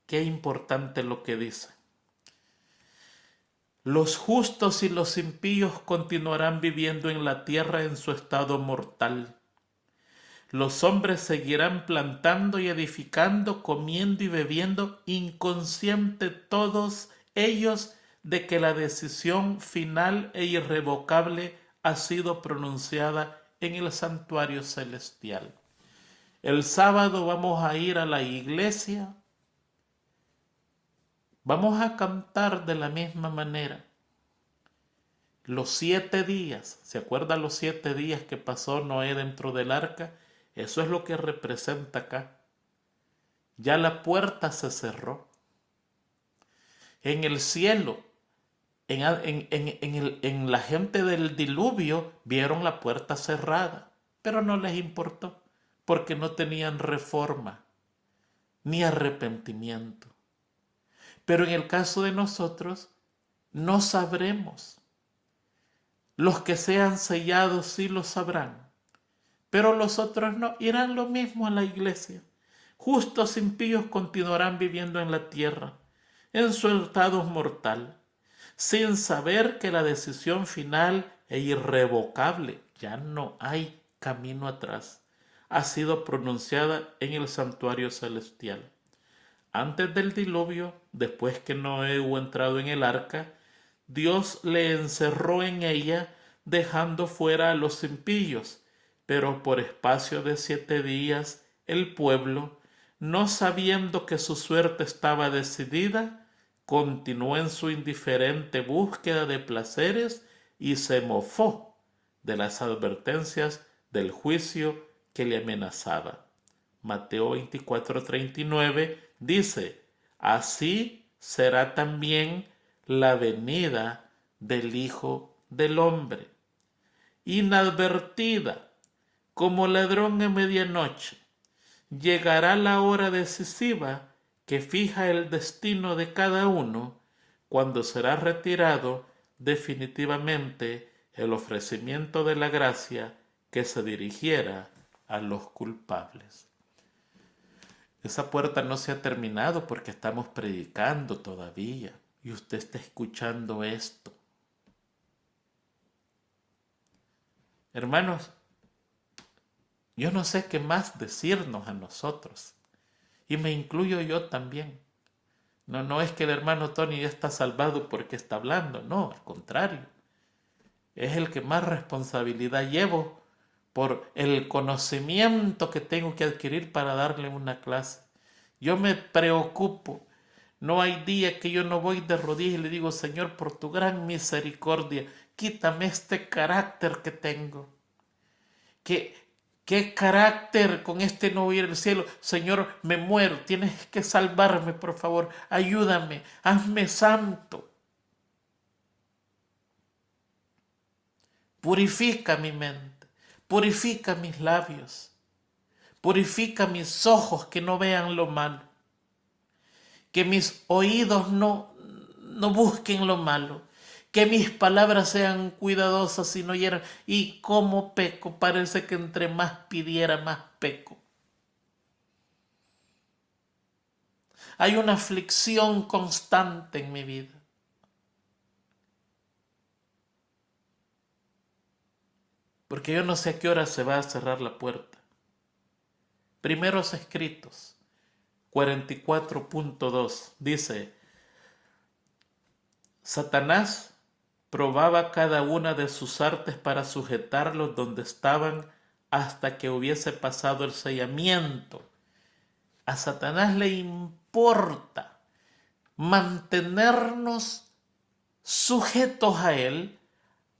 A: qué importante lo que dice. Los justos y los impíos continuarán viviendo en la tierra en su estado mortal. Los hombres seguirán plantando y edificando, comiendo y bebiendo, inconscientes todos ellos de que la decisión final e irrevocable ha sido pronunciada en el santuario celestial. El sábado vamos a ir a la iglesia. Vamos a cantar de la misma manera. Los 7 días, ¿se acuerdan los 7 días que pasó Noé dentro del arca? Eso es lo que representa acá. Ya la puerta se cerró. En el cielo, en la gente del diluvio, vieron la puerta cerrada, pero no les importó, porque no tenían reforma ni arrepentimiento. Pero en el caso de nosotros, no sabremos. Los que sean sellados sí lo sabrán, pero los otros no, irán lo mismo a la iglesia. Justos impíos continuarán viviendo en la tierra, en su estado mortal, sin saber que la decisión final e irrevocable, ya no hay camino atrás, ha sido pronunciada en el santuario celestial. Antes del diluvio, después que Noé hubo entrado en el arca, Dios le encerró en ella, dejando fuera a los impíos. Pero por espacio de 7 días, el pueblo, no sabiendo que su suerte estaba decidida, continuó en su indiferente búsqueda de placeres y se mofó de las advertencias del juicio que le amenazaba. Mateo 24:39 dice, así será también la venida del Hijo del Hombre. inadvertida, como ladrón en medianoche. Llegará la hora decisiva que fija el destino de cada uno, cuando será retirado definitivamente el ofrecimiento de la gracia que se dirigiera a los culpables. Esa puerta no se ha terminado porque estamos predicando todavía y usted está escuchando esto. Hermanos, yo no sé qué más decirnos a nosotros, y me incluyo yo también. No es que el hermano Tony ya está salvado porque está hablando, no, al contrario. Es el que más responsabilidad llevo por el conocimiento que tengo que adquirir para darle una clase. Yo me preocupo. No hay día que yo no voy de rodillas y le digo, Señor, por tu gran misericordia, quítame este carácter que tengo. ¿Qué carácter con este no voy al cielo? Señor, me muero, tienes que salvarme, por favor, ayúdame, hazme santo. Purifica mi mente, purifica mis labios, purifica mis ojos que no vean lo malo, que mis oídos no busquen lo malo, que mis palabras sean cuidadosas y no hieran. Y como peco, parece que entre más pidiera, más peco. Hay una aflicción constante en mi vida. Porque yo no sé a qué hora se va a cerrar la puerta. Primeros escritos, 44.2, dice: Satanás probaba cada una de sus artes para sujetarlos donde estaban hasta que hubiese pasado el sellamiento. A Satanás le importa mantenernos sujetos a él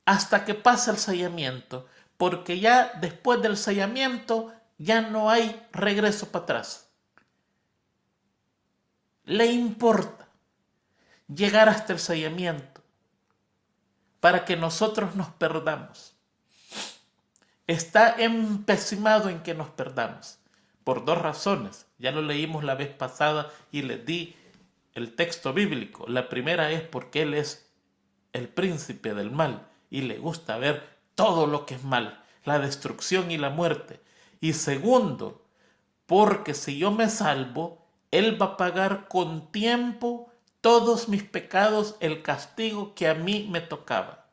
A: hasta que pase el sellamiento, porque ya después del sellamiento ya no hay regreso para atrás. Le importa llegar hasta el sellamiento para que nosotros nos perdamos. Está empecinado en que nos perdamos por dos razones. Ya lo leímos la vez pasada y les di el texto bíblico. La primera es porque él es el príncipe del mal y le gusta ver todo lo que es mal, la destrucción y la muerte. Y segundo, porque si yo me salvo, él va a pagar con tiempo todos mis pecados, el castigo que a mí me tocaba.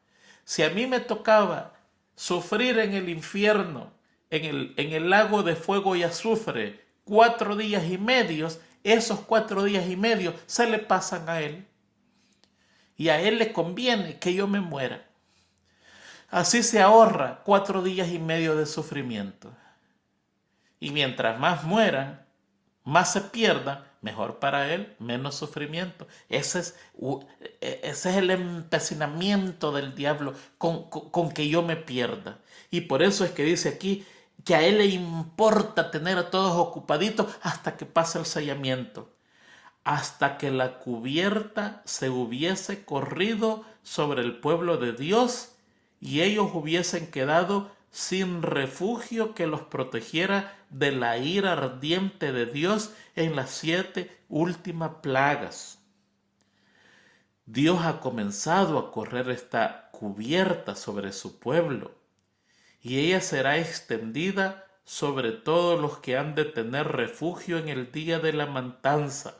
A: Si a mí me tocaba sufrir en el infierno, en el lago de fuego y azufre, 4 días y medio, esos 4 días y medio se le pasan a él. Y a él le conviene que yo me muera. Así se ahorra 4 días y medio de sufrimiento. Y mientras más mueran, más se pierdan, mejor para él, menos sufrimiento. Ese es el empecinamiento del diablo con que yo me pierda. Y por eso es que dice aquí que a él le importa tener a todos ocupaditos hasta que pase el sellamiento, hasta que la cubierta se hubiese corrido sobre el pueblo de Dios y ellos hubiesen quedado sin refugio que los protegiera de la ira ardiente de Dios en las 7 últimas plagas. Dios ha comenzado a correr esta cubierta sobre su pueblo y ella será extendida sobre todos los que han de tener refugio en el día de la matanza.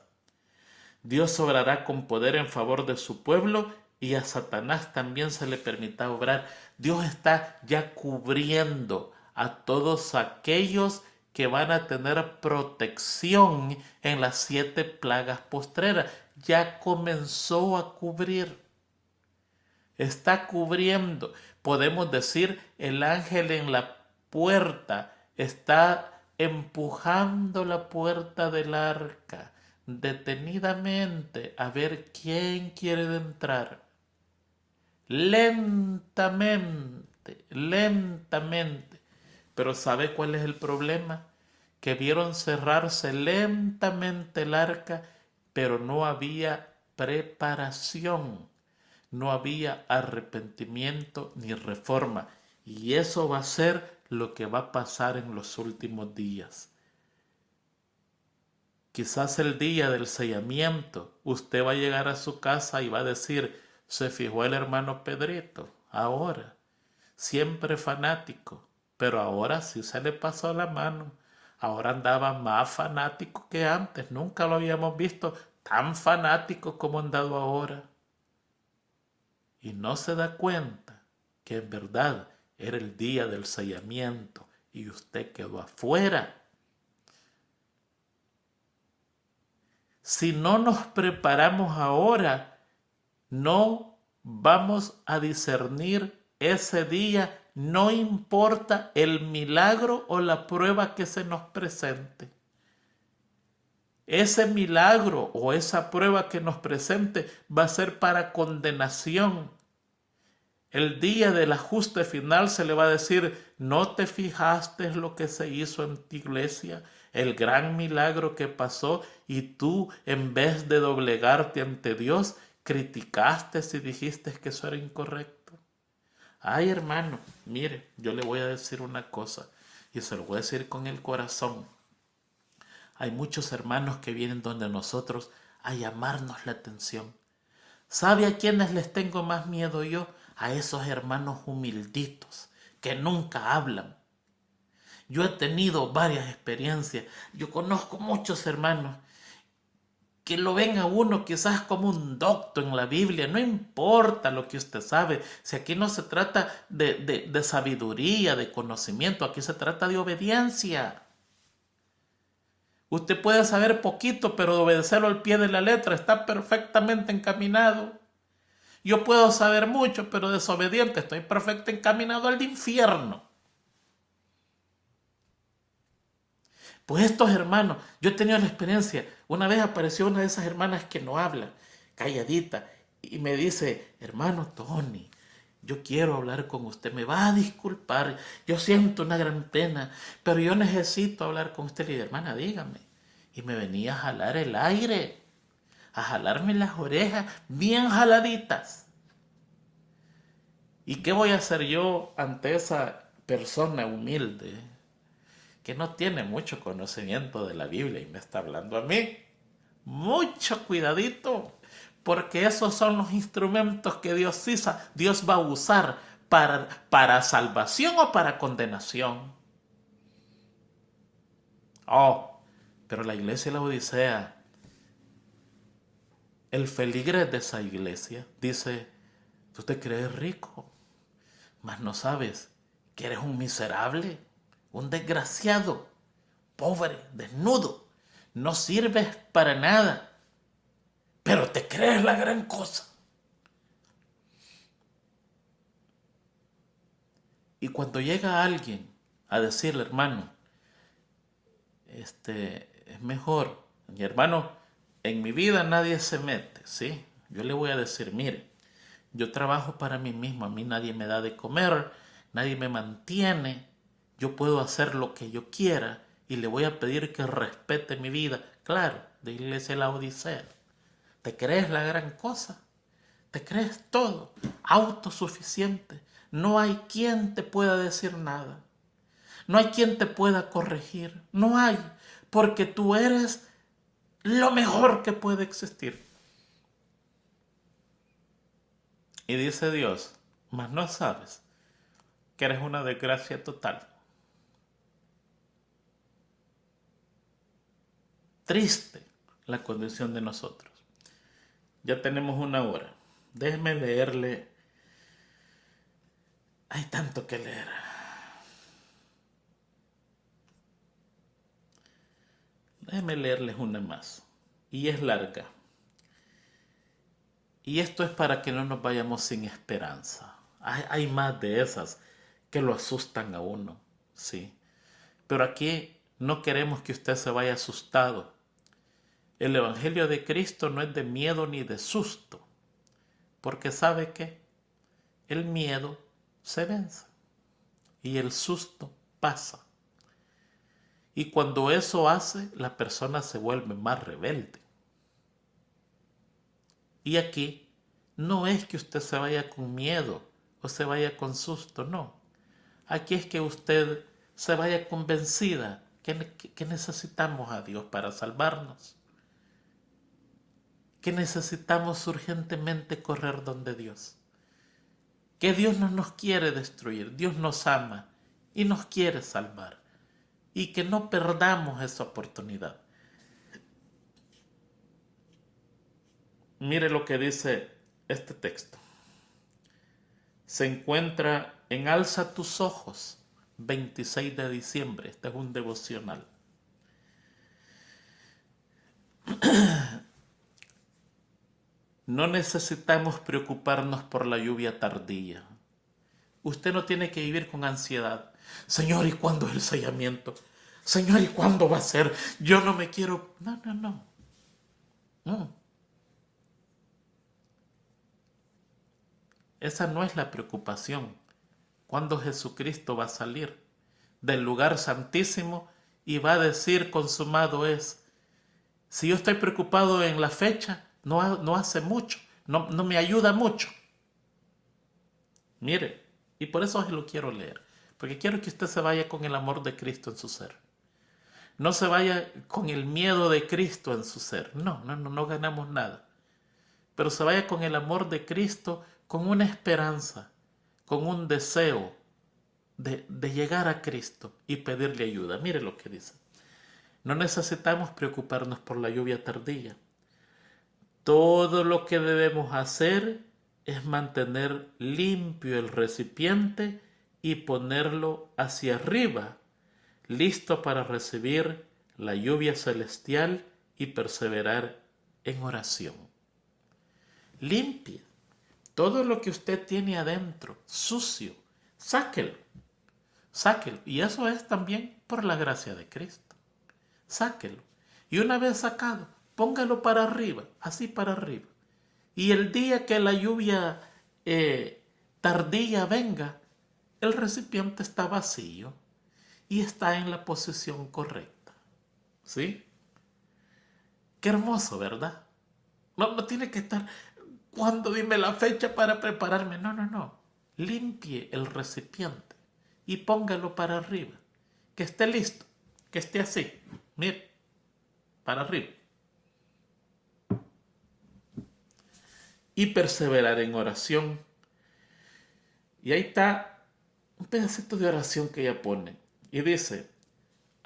A: Dios obrará con poder en favor de su pueblo y a Satanás también se le permita obrar. Dios está ya cubriendo a todos aquellos que van a tener protección en las 7 plagas postreras. Ya comenzó a cubrir. Está cubriendo. Podemos decir, el ángel en la puerta está empujando la puerta del arca detenidamente a ver quién quiere entrar. Lentamente, lentamente. Pero ¿sabe cuál es el problema? Que vieron cerrarse lentamente el arca, pero no había preparación, no había arrepentimiento ni reforma. Y eso va a ser lo que va a pasar en los últimos días. Quizás el día del sellamiento, usted va a llegar a su casa y va a decir, se fijó el hermano Pedrito, ahora, siempre fanático, pero ahora sí se le pasó la mano. Ahora andaba más fanático que antes, nunca lo habíamos visto tan fanático como ha andado ahora. Y no se da cuenta que en verdad era el día del sellamiento y usted quedó afuera. Si no nos preparamos ahora, no vamos a discernir ese día, no importa el milagro o la prueba que se nos presente. Ese milagro o esa prueba que nos presente va a ser para condenación. El día del ajuste final se le va a decir, ¿no te fijaste en lo que se hizo en tu iglesia? El gran milagro que pasó y tú, en vez de doblegarte ante Dios, criticaste y dijiste que eso era incorrecto. Ay, hermano, mire, yo le voy a decir una cosa y se lo voy a decir con el corazón. Hay muchos hermanos que vienen donde nosotros a llamarnos la atención. ¿Sabe a quiénes les tengo más miedo yo? A esos hermanos humilditos que nunca hablan. Yo he tenido varias experiencias. Yo conozco muchos hermanos que lo ven a uno quizás como un docto en la Biblia. No importa lo que usted sabe. Si aquí no se trata de sabiduría, de conocimiento, aquí se trata de obediencia. Usted puede saber poquito, pero obedecerlo al pie de la letra está perfectamente encaminado. Yo puedo saber mucho, pero desobediente, estoy perfecto encaminado al infierno. Pues estos hermanos, yo he tenido la experiencia, una vez apareció una de esas hermanas que no habla, calladita, y me dice, hermano Tony, yo quiero hablar con usted, me va a disculpar, yo siento una gran pena, pero yo necesito hablar con usted. Le dije, hermana, dígame. Y me venía a jalar el aire, a jalarme las orejas bien jaladitas. ¿Y qué voy a hacer yo ante esa persona humilde que no tiene mucho conocimiento de la Biblia y me está hablando a mí? Mucho cuidadito, porque esos son los instrumentos que Dios va a usar para salvación o para condenación. Oh, pero la iglesia de la Odisea, el feligrés de esa iglesia, dice, tú te crees rico, mas no sabes que eres un miserable, un desgraciado, pobre, desnudo, no sirves para nada, pero te crees la gran cosa. Y cuando llega alguien a decirle, hermano, es mejor, mi hermano, en mi vida nadie se mete, ¿sí? Yo le voy a decir, mire, yo trabajo para mí mismo, a mí nadie me da de comer, nadie me mantiene, yo puedo hacer lo que yo quiera y le voy a pedir que respete mi vida. Claro, de Iglesia La Odisea. ¿Te crees la gran cosa? ¿Te crees todo? Autosuficiente. No hay quien te pueda decir nada. No hay quien te pueda corregir. No hay, porque tú eres lo mejor que puede existir. Y dice Dios, mas no sabes que eres una desgracia total. Triste la condición de nosotros. Ya tenemos una hora. Déjeme leerle. Hay tanto que leer. Déjeme leerles una más. Y es larga. Y esto es para que no nos vayamos sin esperanza. Hay más de esas que lo asustan a uno, sí. Pero aquí no queremos que usted se vaya asustado. El Evangelio de Cristo no es de miedo ni de susto, porque ¿sabe qué? El miedo se vence y el susto pasa. Y cuando eso hace, la persona se vuelve más rebelde. Y aquí no es que usted se vaya con miedo o se vaya con susto, no. aquí es que usted se vaya convencida que necesitamos a Dios para salvarnos, que necesitamos urgentemente correr donde Dios, que Dios no nos quiere destruir, Dios nos ama y nos quiere salvar, y que no perdamos esa oportunidad. Mire lo que dice este texto. Se encuentra en Alza tus ojos, 26 de diciembre. Este es un devocional. No necesitamos preocuparnos por la lluvia tardía. Usted no tiene que vivir con ansiedad. Señor, ¿y cuándo es el sellamiento? Señor, ¿y cuándo va a ser? Yo no me quiero... No. Esa no es la preocupación. ¿Cuándo Jesucristo va a salir del lugar santísimo y va a decir consumado es? Si yo estoy preocupado en la fecha, no hace mucho, no me ayuda mucho. Mire, y por eso lo quiero leer, porque quiero que usted se vaya con el amor de Cristo en su ser. No se vaya con el miedo de Cristo en su ser. No ganamos nada. Pero se vaya con el amor de Cristo, con una esperanza, con un deseo de llegar a Cristo y pedirle ayuda. Mire lo que dice. No necesitamos preocuparnos por la lluvia tardía. Todo lo que debemos hacer es mantener limpio el recipiente y ponerlo hacia arriba, listo para recibir la lluvia celestial y perseverar en oración. Limpie todo lo que usted tiene adentro, sucio, sáquelo. Y eso es también por la gracia de Cristo. Sáquelo. Y una vez sacado, póngalo para arriba, así para arriba. Y el día que la lluvia tardía venga, el recipiente está vacío y está en la posición correcta. ¿Sí? Qué hermoso, ¿verdad? No tiene que estar, ¿cuándo dime la fecha para prepararme? No. Limpie el recipiente y póngalo para arriba. Que esté listo, que esté así. Mire, para arriba. Y perseverar en oración. Y ahí está un pedacito de oración que ella pone. Y dice,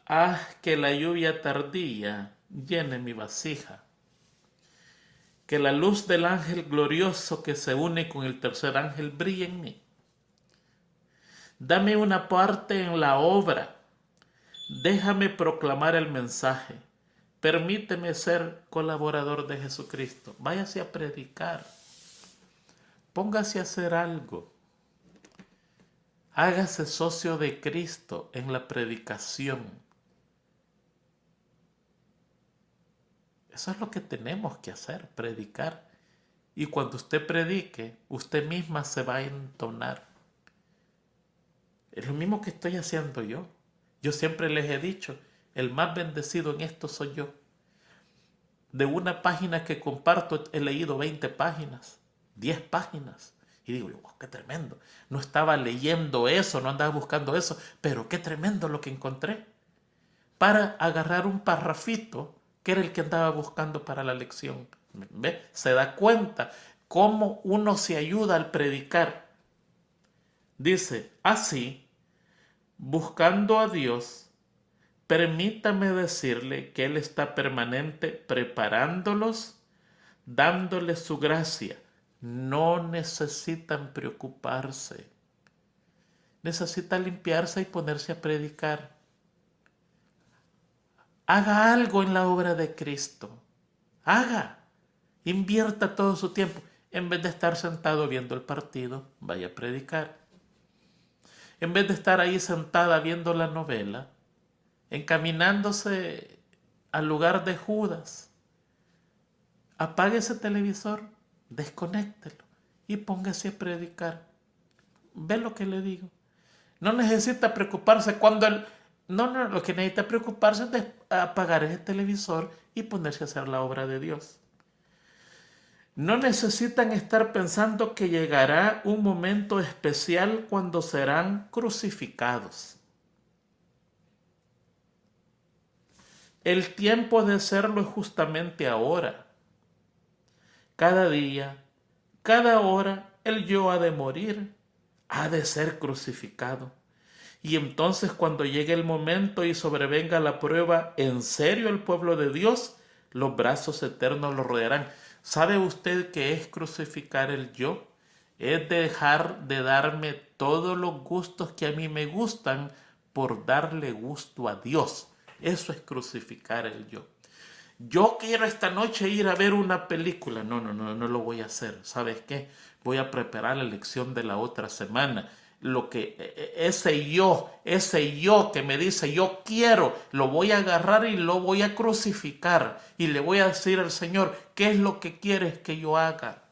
A: haz que la lluvia tardía llene mi vasija. Que la luz del ángel glorioso que se une con el tercer ángel brille en mí. Dame una parte en la obra. Déjame proclamar el mensaje. Permíteme ser colaborador de Jesucristo. Váyase a predicar. Póngase a hacer algo. Hágase socio de Cristo en la predicación. Eso es lo que tenemos que hacer, predicar. Y cuando usted predique, usted misma se va a entonar. Es lo mismo que estoy haciendo yo. Yo siempre les he dicho, el más bendecido en esto soy yo. De una página que comparto he leído 20 páginas, 10 páginas. Y digo, wow, qué tremendo. No estaba leyendo eso, no andaba buscando eso, pero qué tremendo lo que encontré. Para agarrar un parrafito que era el que andaba buscando para la lección. ¿Ve? Se da cuenta cómo uno se ayuda al predicar. Dice, así, buscando a Dios, permítame decirle que Él está permanente preparándolos, dándoles su gracia. No necesitan preocuparse. Necesita limpiarse y ponerse a predicar. Haga algo en la obra de Cristo. Haga. Invierta todo su tiempo. En vez de estar sentado viendo el partido, vaya a predicar. En vez de estar ahí sentada viendo la novela, encaminándose al lugar de Judas, apague ese televisor, desconéctelo y póngase a predicar. ¿Ve lo que le digo? No necesita preocuparse cuando lo que necesita preocuparse es de apagar ese televisor y ponerse a hacer la obra de Dios. No necesitan estar pensando que llegará un momento especial cuando serán crucificados. El tiempo de serlo es justamente ahora. Cada día, cada hora, el yo ha de morir, ha de ser crucificado. Y entonces cuando llegue el momento y sobrevenga la prueba, en serio el pueblo de Dios, los brazos eternos lo rodearán. ¿Sabe usted qué es crucificar el yo? Es dejar de darme todos los gustos que a mí me gustan por darle gusto a Dios. Eso es crucificar el yo. Yo quiero esta noche ir a ver una película. No lo voy a hacer. ¿Sabes qué? Voy a preparar la lección de la otra semana. Ese yo que me dice yo quiero, lo voy a agarrar y lo voy a crucificar. Y le voy a decir al Señor, ¿qué es lo que quieres que yo haga?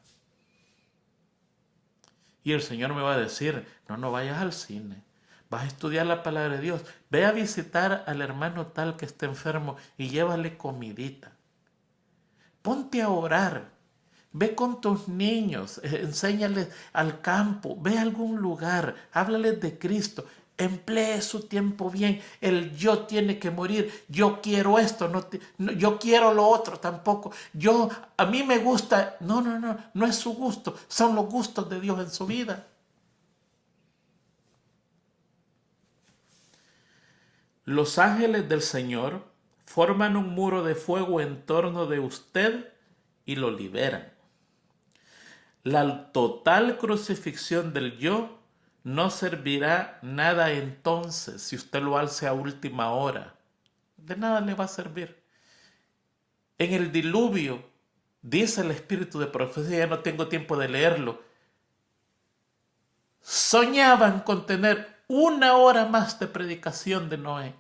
A: Y el Señor me va a decir, no vayas al cine. Vas a estudiar la palabra de Dios. Ve a visitar al hermano tal que esté enfermo y llévale comidita. Ponte a orar. Ve con tus niños, enséñales al campo, ve a algún lugar, háblales de Cristo. Emplee su tiempo bien. El yo tiene que morir. Yo quiero esto, yo quiero lo otro tampoco. A mí me gusta. No es su gusto. Son los gustos de Dios en su vida. Los ángeles del Señor forman un muro de fuego en torno de usted y lo liberan. La total crucifixión del yo no servirá nada entonces si usted lo hace a última hora. De nada le va a servir. En el diluvio, dice el espíritu de profecía, ya no tengo tiempo de leerlo, soñaban con tener 1 hora más de predicación de Noé.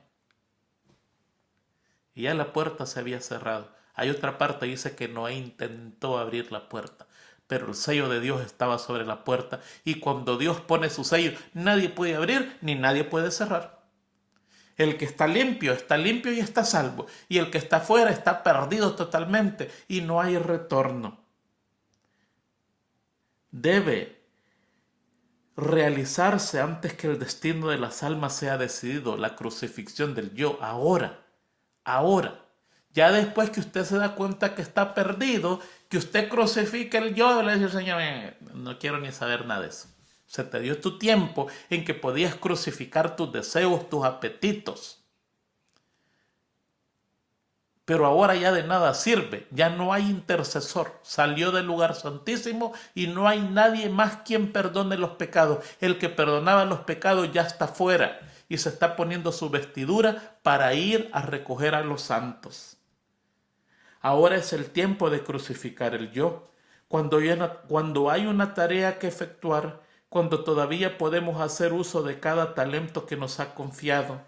A: Y ya la puerta se había cerrado. Hay otra parte que dice que Noé intentó abrir la puerta, pero el sello de Dios estaba sobre la puerta. Y cuando Dios pone su sello, nadie puede abrir ni nadie puede cerrar. El que está limpio y está salvo. Y el que está fuera está perdido totalmente y no hay retorno. Debe realizarse antes que el destino de las almas sea decidido, la crucifixión del yo, ahora. Ya después que usted se da cuenta que está perdido, que usted crucifica el yo, le dice, Señor, no quiero ni saber nada de eso. Se te dio tu tiempo en que podías crucificar tus deseos, tus apetitos. Pero ahora ya de nada sirve, ya no hay intercesor. Salió del lugar santísimo y no hay nadie más quien perdone los pecados. El que perdonaba los pecados ya está fuera y se está poniendo su vestidura para ir a recoger a los santos. Ahora es el tiempo de crucificar el yo. Cuando hay una tarea que efectuar, cuando todavía podemos hacer uso de cada talento que nos ha confiado.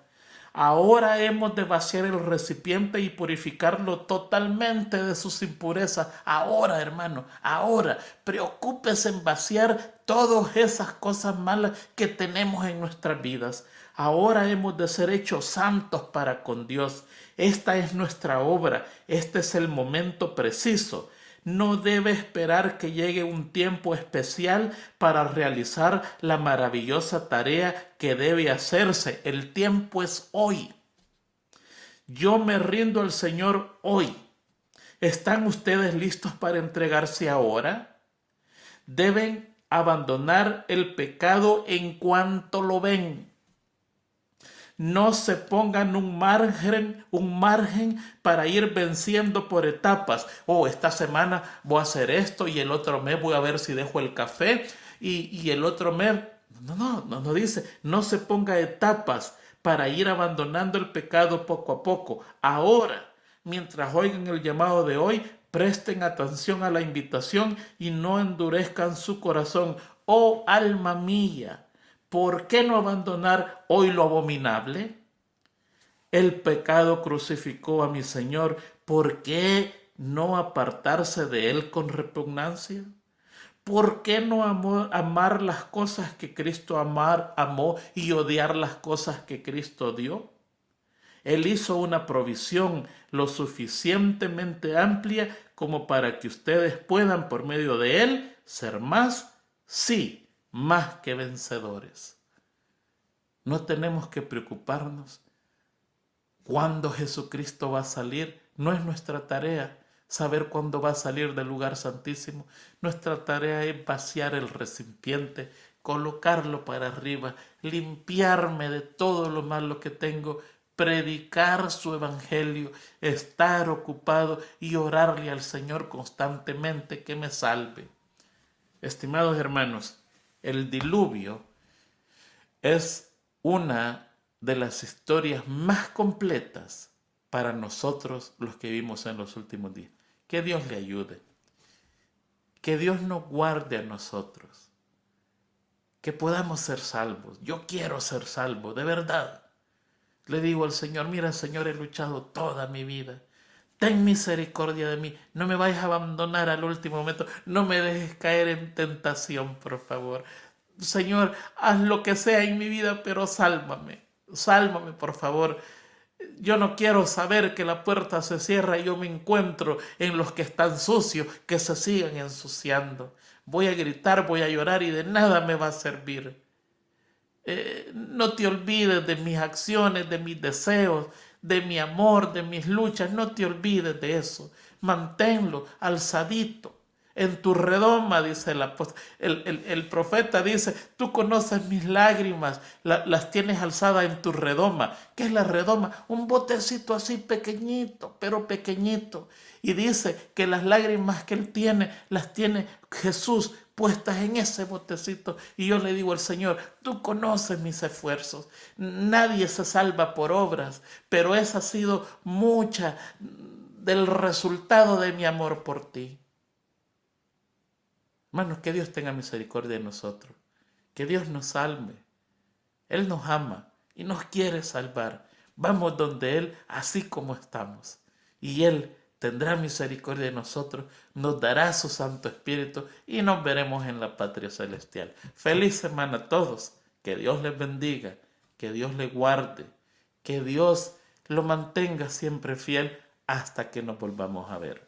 A: Ahora hemos de vaciar el recipiente y purificarlo totalmente de sus impurezas. Ahora, hermano, ahora. Preocúpese en vaciar todas esas cosas malas que tenemos en nuestras vidas. Ahora hemos de ser hechos santos para con Dios. Esta es nuestra obra. Este es el momento preciso. No debe esperar que llegue un tiempo especial para realizar la maravillosa tarea que debe hacerse. El tiempo es hoy. Yo me rindo al Señor hoy. ¿Están ustedes listos para entregarse ahora? Deben abandonar el pecado en cuanto lo ven. No se pongan un margen para ir venciendo por etapas. Esta semana voy a hacer esto y el otro mes voy a ver si dejo el café y el otro mes. No dice, no se ponga etapas para ir abandonando el pecado poco a poco. Ahora, mientras oigan el llamado de hoy, presten atención a la invitación y no endurezcan su corazón. Oh, alma mía, ¿por qué no abandonar hoy lo abominable? El pecado crucificó a mi Señor. ¿Por qué no apartarse de él con repugnancia? ¿Por qué no amar las cosas que Cristo amó y odiar las cosas que Cristo dio? Él hizo una provisión lo suficientemente amplia como para que ustedes puedan, por medio de Él, ser más, sí, más que vencedores. No tenemos que preocuparnos cuándo Jesucristo va a salir. No es nuestra tarea saber cuándo va a salir del lugar santísimo. Nuestra tarea es vaciar el recipiente, colocarlo para arriba, limpiarme de todo lo malo que tengo, predicar su evangelio, estar ocupado y orarle al Señor constantemente que me salve. Estimados hermanos, el diluvio es una de las historias más completas para nosotros los que vivimos en los últimos días. Que Dios le ayude, que Dios nos guarde a nosotros, que podamos ser salvos. Yo quiero ser salvo, de verdad. Le digo al Señor, mira Señor, he luchado toda mi vida. Ten misericordia de mí, no me vayas a abandonar al último momento, no me dejes caer en tentación, por favor. Señor, haz lo que sea en mi vida, pero sálvame, sálvame, por favor. Yo no quiero saber que la puerta se cierra y yo me encuentro en los que están sucios, que se sigan ensuciando. Voy a gritar, voy a llorar y de nada me va a servir. No te olvides de mis acciones, de mis deseos, de mi amor, de mis luchas. No te olvides de eso. Manténlo alzadito en tu redoma, dice el profeta, dice, tú conoces mis lágrimas, las tienes alzadas en tu redoma. ¿Qué es la redoma? Un botecito así pequeñito, pero pequeñito. Y dice que las lágrimas que él tiene, las tiene Jesús puestas en ese botecito. Y yo le digo al Señor, tú conoces mis esfuerzos. Nadie se salva por obras, pero esa ha sido mucha del resultado de mi amor por ti. Hermanos, que Dios tenga misericordia de nosotros, que Dios nos salve. Él nos ama y nos quiere salvar. Vamos donde Él, así como estamos. Y Él tendrá misericordia de nosotros, nos dará su Santo Espíritu y nos veremos en la patria celestial. Feliz semana a todos. Que Dios les bendiga, que Dios les guarde, que Dios lo mantenga siempre fiel hasta que nos volvamos a ver.